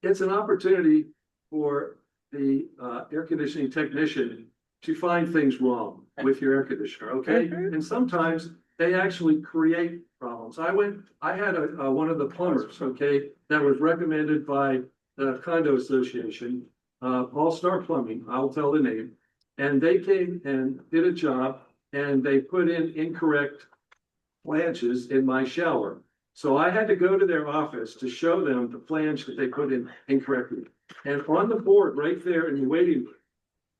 It's an opportunity for the air conditioning technician to find things wrong with your air conditioner, okay? And sometimes they actually create problems. I had one of the plumbers, okay, that was recommended by the condo association, All Star Plumbing, I'll tell the name. And they came and did a job and they put in incorrect flanges in my shower. So I had to go to their office to show them the flange that they put in incorrectly. And on the board right there in the waiting room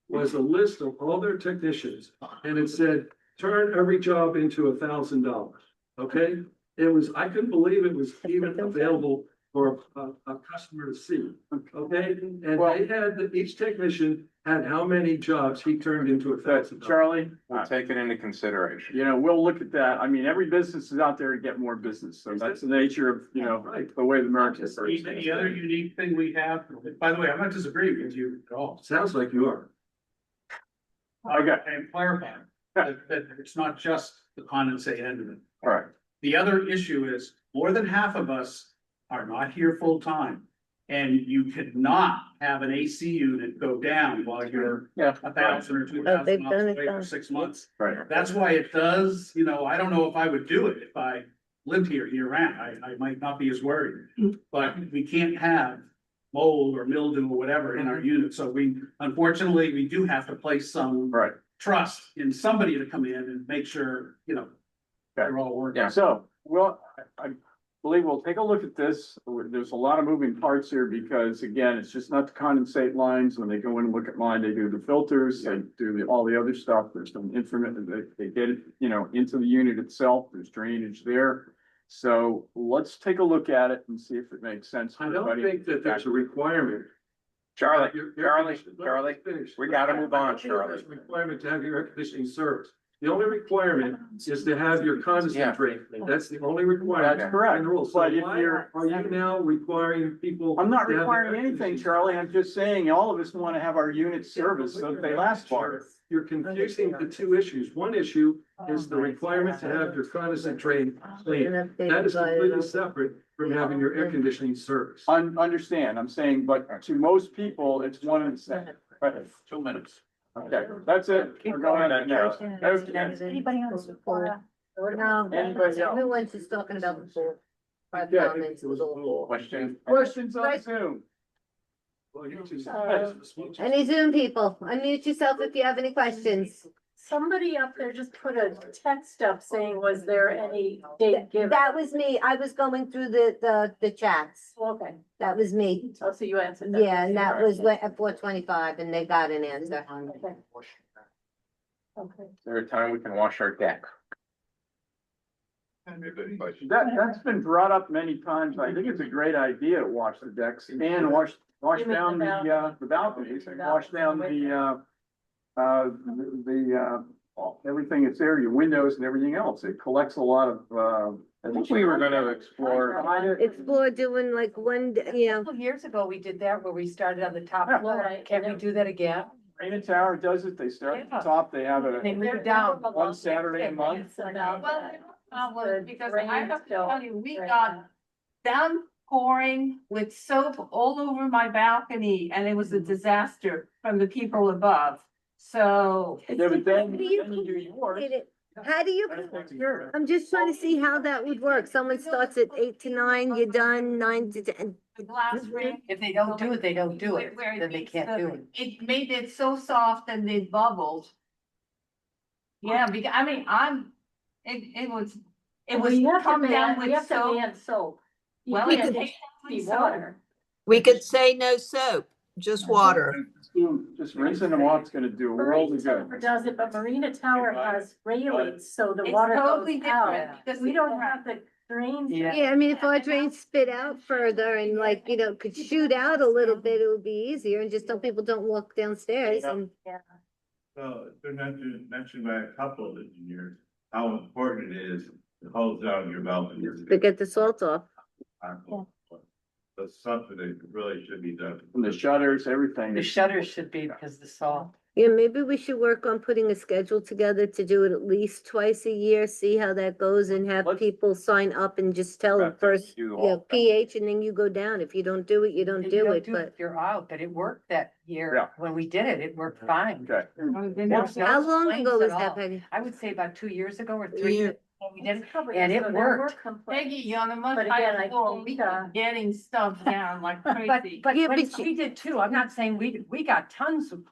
was a list of all their technicians, and it said, turn every job into $1,000, okay? It was, I couldn't believe it was even available for a customer to see, okay? And they had, each technician had how many jobs he turned into $1,000. Charlie, We'll take it into consideration. you know, we'll look at that. I mean, every business is out there to get more business. So that's the nature of, you know, the way the market is. The other unique thing we have, by the way, I'm not disagreeing with you at all. Sounds like you are. Okay, And clarify that it's not just the condensate end of it. all right. The other issue is more than half of us are not here full time. And you could not have an AC unit go down while you're Yeah. 1,000 or Oh, they've 2,000 done miles it, away for though. 6 months. Right. That's why it does, you know, I don't know if I would do it if I lived here year round. I might not be as worried. But we can't have mold or mildew or whatever in our unit. So unfortunately, we do have to place some Right. trust in somebody to come in and make sure, you know, they're all working. Yeah. So, well, I believe we'll take a look at this. There's a lot of moving parts here because again, it's just not the condensate lines. When they go in and look at mine, they do the filters, they do all the other stuff. There's some information, they get it, you know, into the unit itself. There's drainage there. So let's take a look at it and see if it makes sense. for I don't everybody. think that there's a requirement. Charlie, Your- Charlie, let me finish. we gotta move on, I don't think Charlie. there's a requirement to have your air conditioning service. The only requirement is to have your condensate drain. That's the only requirement. That's correct. in the rules. So But if why you're- are you now requiring people? I'm not to have their requiring air anything, conditioning Charlie. I'm just saying all of us want to have our units serviced so that they last longer. You're confusing the two issues. One issue is the requirement to have your condensate drain clean. That is completely separate from having your air conditioning service. Understand, I'm saying, but to most people, it's one and the same. Right. 2 minutes. Okay, that's it. We're going on next. Okay. Anybody else? Or- No, Anybody else? everyone's just talking about the pool. Five Yeah. comments was all. Question? Questions on Right. Zoom? Well, you two. Any Zoom people, unmute yourself if you have any questions. Somebody up there just put a text up saying, was there any date given? That was me. I was going through the chats. Okay, That was me. oh, so you answered that. Yeah, and that was at 4:25 and they got an answer. Okay. Okay. Is there a time we can wash our deck? That's been brought up many times. I think it's a great idea to wash the decks and wash You mean down the balconies and wash down everything that's there, your windows and everything else. It collects a lot of, I think we were gonna explore. Explore doing like one, you know, Couple years ago, we did that where we started on the top Yeah. floor. Can we do that again? Rain Tower does it. They start at the top. They have They a moved down. one Saturday a month. Well, because I have to tell you, we Right. got downpouring with soap all over my balcony and it was a disaster from the people above. So. Yeah, but then How do you you do yours. get it? How do you? I'm just trying to see how that would work. Someone starts at 8 to 9, you're done 9 to 10. The glass ring. If they don't do it, they don't do it. Where Then they it's can't the- do it. It made it so soft and it bubbled. Yeah, because, I mean, it was We have to come down ban, we with have to soap. ban soap. You Well, can't it take takes the soap. water. We could say no soap, just water. Just rinsing them off is gonna do a world Marina of good. Tower does it, but Marina Tower has railings, so the It's water totally goes out. different because We it's don't right. have the drains. Yeah, I mean, if our drains spit out further and like, you know, could shoot out a little bit, it would be easier and just so people don't walk downstairs and. So it's been mentioned by a couple of engineers, how important it is to hose down your balcony. To get the salt off. That's something that really should be done. And the shutters, everything. The shutters should be because the salt. Yeah, maybe we should work on putting a schedule together to do it at least twice a year, see how that goes and have Let's- people sign up and just tell them Right, first, do you all know, that. PH and then you go down. If you don't do it, you don't do it, but. You're out, but it worked that year. Yeah. When we did it, it worked fine. Okay. How long ago was that, that? Peggy? I would say about 2 years ago or A 3 year. years. ago we did it, Probably and so it there worked. were complaints. Peggy, on a much But again, higher I floor, think, we keep getting stuff down like But, crazy. but Yeah, but but we did too. I'm not saying we got tons of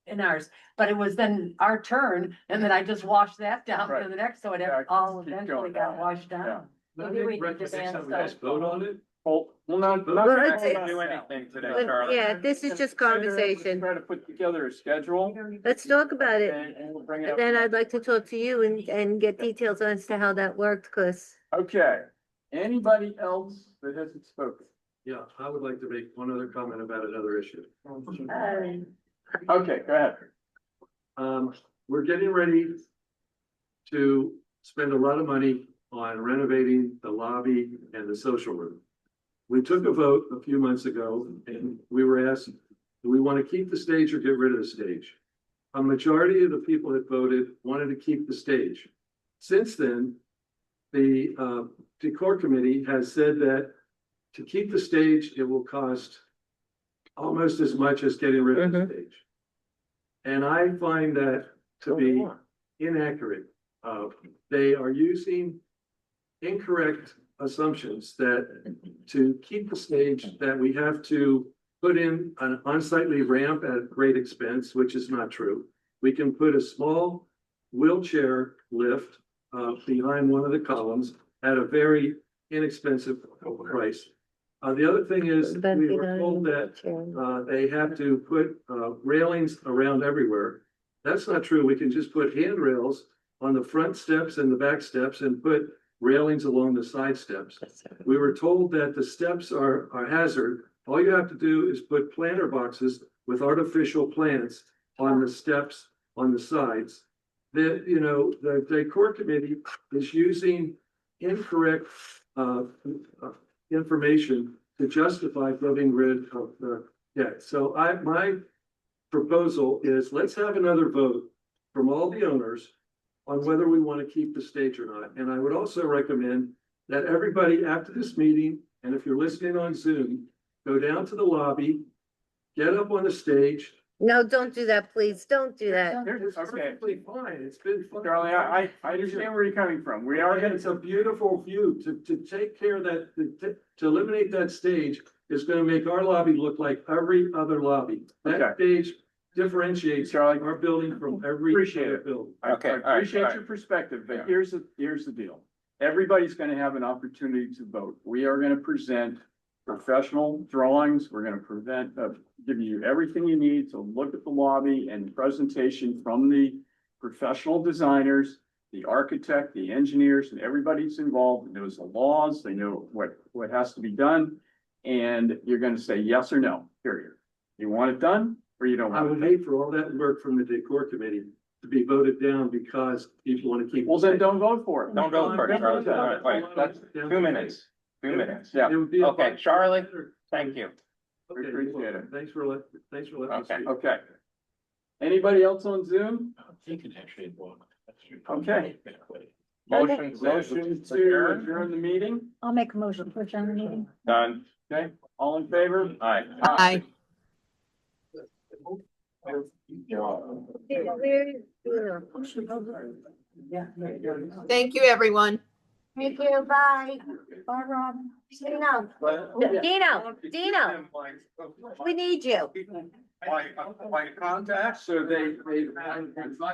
in ours, but it was then our turn, and then I just washed that down Right. to the next, so it Yeah, all keep eventually going. got washed Yeah. down. Not Maybe we any need to recommendation ban that we guys stuff. vote on it. Well, not Well, it's- Do anything today, But, Charlie. yeah, this is just conversation. Try to put together a schedule Let's talk about it. and we'll bring it And up. then I'd like to talk to you and get details as to how that worked, cause Okay, anybody else that hasn't spoken? Yeah, I would like to make one other comment about another issue. Okay, go ahead. We're getting ready to spend a lot of money on renovating the lobby and the social room. We took a vote a few months ago and we were asked, do we want to keep the stage or get rid of the stage? A majority of the people that voted wanted to keep the stage. Since then, the decor committee has said that to keep the stage, it will cost almost as much as getting rid of the stage. And I find that to be inaccurate. They are using incorrect assumptions that to keep the stage, that we have to put in an unsightly ramp at great expense, which is not true. We can put a small wheelchair lift behind one of the columns at a very inexpensive price. The other thing is, we were told that they have to put railings around everywhere. That's not true. We can just put handrails on the front steps and the back steps and put railings along the side steps. We were told that the steps are a hazard. All you have to do is put planter boxes with artificial plants on the steps on the sides. The decor committee is using incorrect information to justify getting rid of the deck. So my proposal is, let's have another vote from all the owners on whether we want to keep the stage or not. And I would also recommend that everybody after this meeting, and if you're listening on Zoom, go down to the lobby, get up on the stage. no, don't do that, please. Don't do that. It's Okay. perfectly fine. It's been fun. Charlie, I understand where you're coming from. We are gonna, It's a beautiful view. To take care of that, to eliminate that stage is gonna make our lobby look like every other lobby. Okay. That stage differentiates Charlie, our building from every appreciate other it. building. I Okay, all right, appreciate all right. your perspective, Yeah. but here's the deal. Everybody's gonna have an opportunity to vote. We are gonna present professional drawings. We're gonna give you everything you need to look at the lobby and presentation from the professional designers, the architect, the engineers, and everybody's involved, knows the laws, they know what has to be done. And you're gonna say yes or no, period. You want it done or you don't I want would it done? hate for all that work from the decor committee to be voted down because people want to keep. Well, then don't vote for it. Don't go for it, Charlie. All right, wait, that's 2 minutes. 2 minutes. Yeah. It would be. Okay, Charlie, thank you. Okay, Appreciate it. Thanks for letting me Okay. speak. Okay. Anybody else on Zoom? You can actually walk. Okay. Motion Motion to adjourn the meeting, I'll make a motion to adjourn the meeting. Done. okay? All in favor? Aye. Aye. Thank you, everyone. Thank you, bye. Bye, Rob. Dino, we need you. My contacts, so they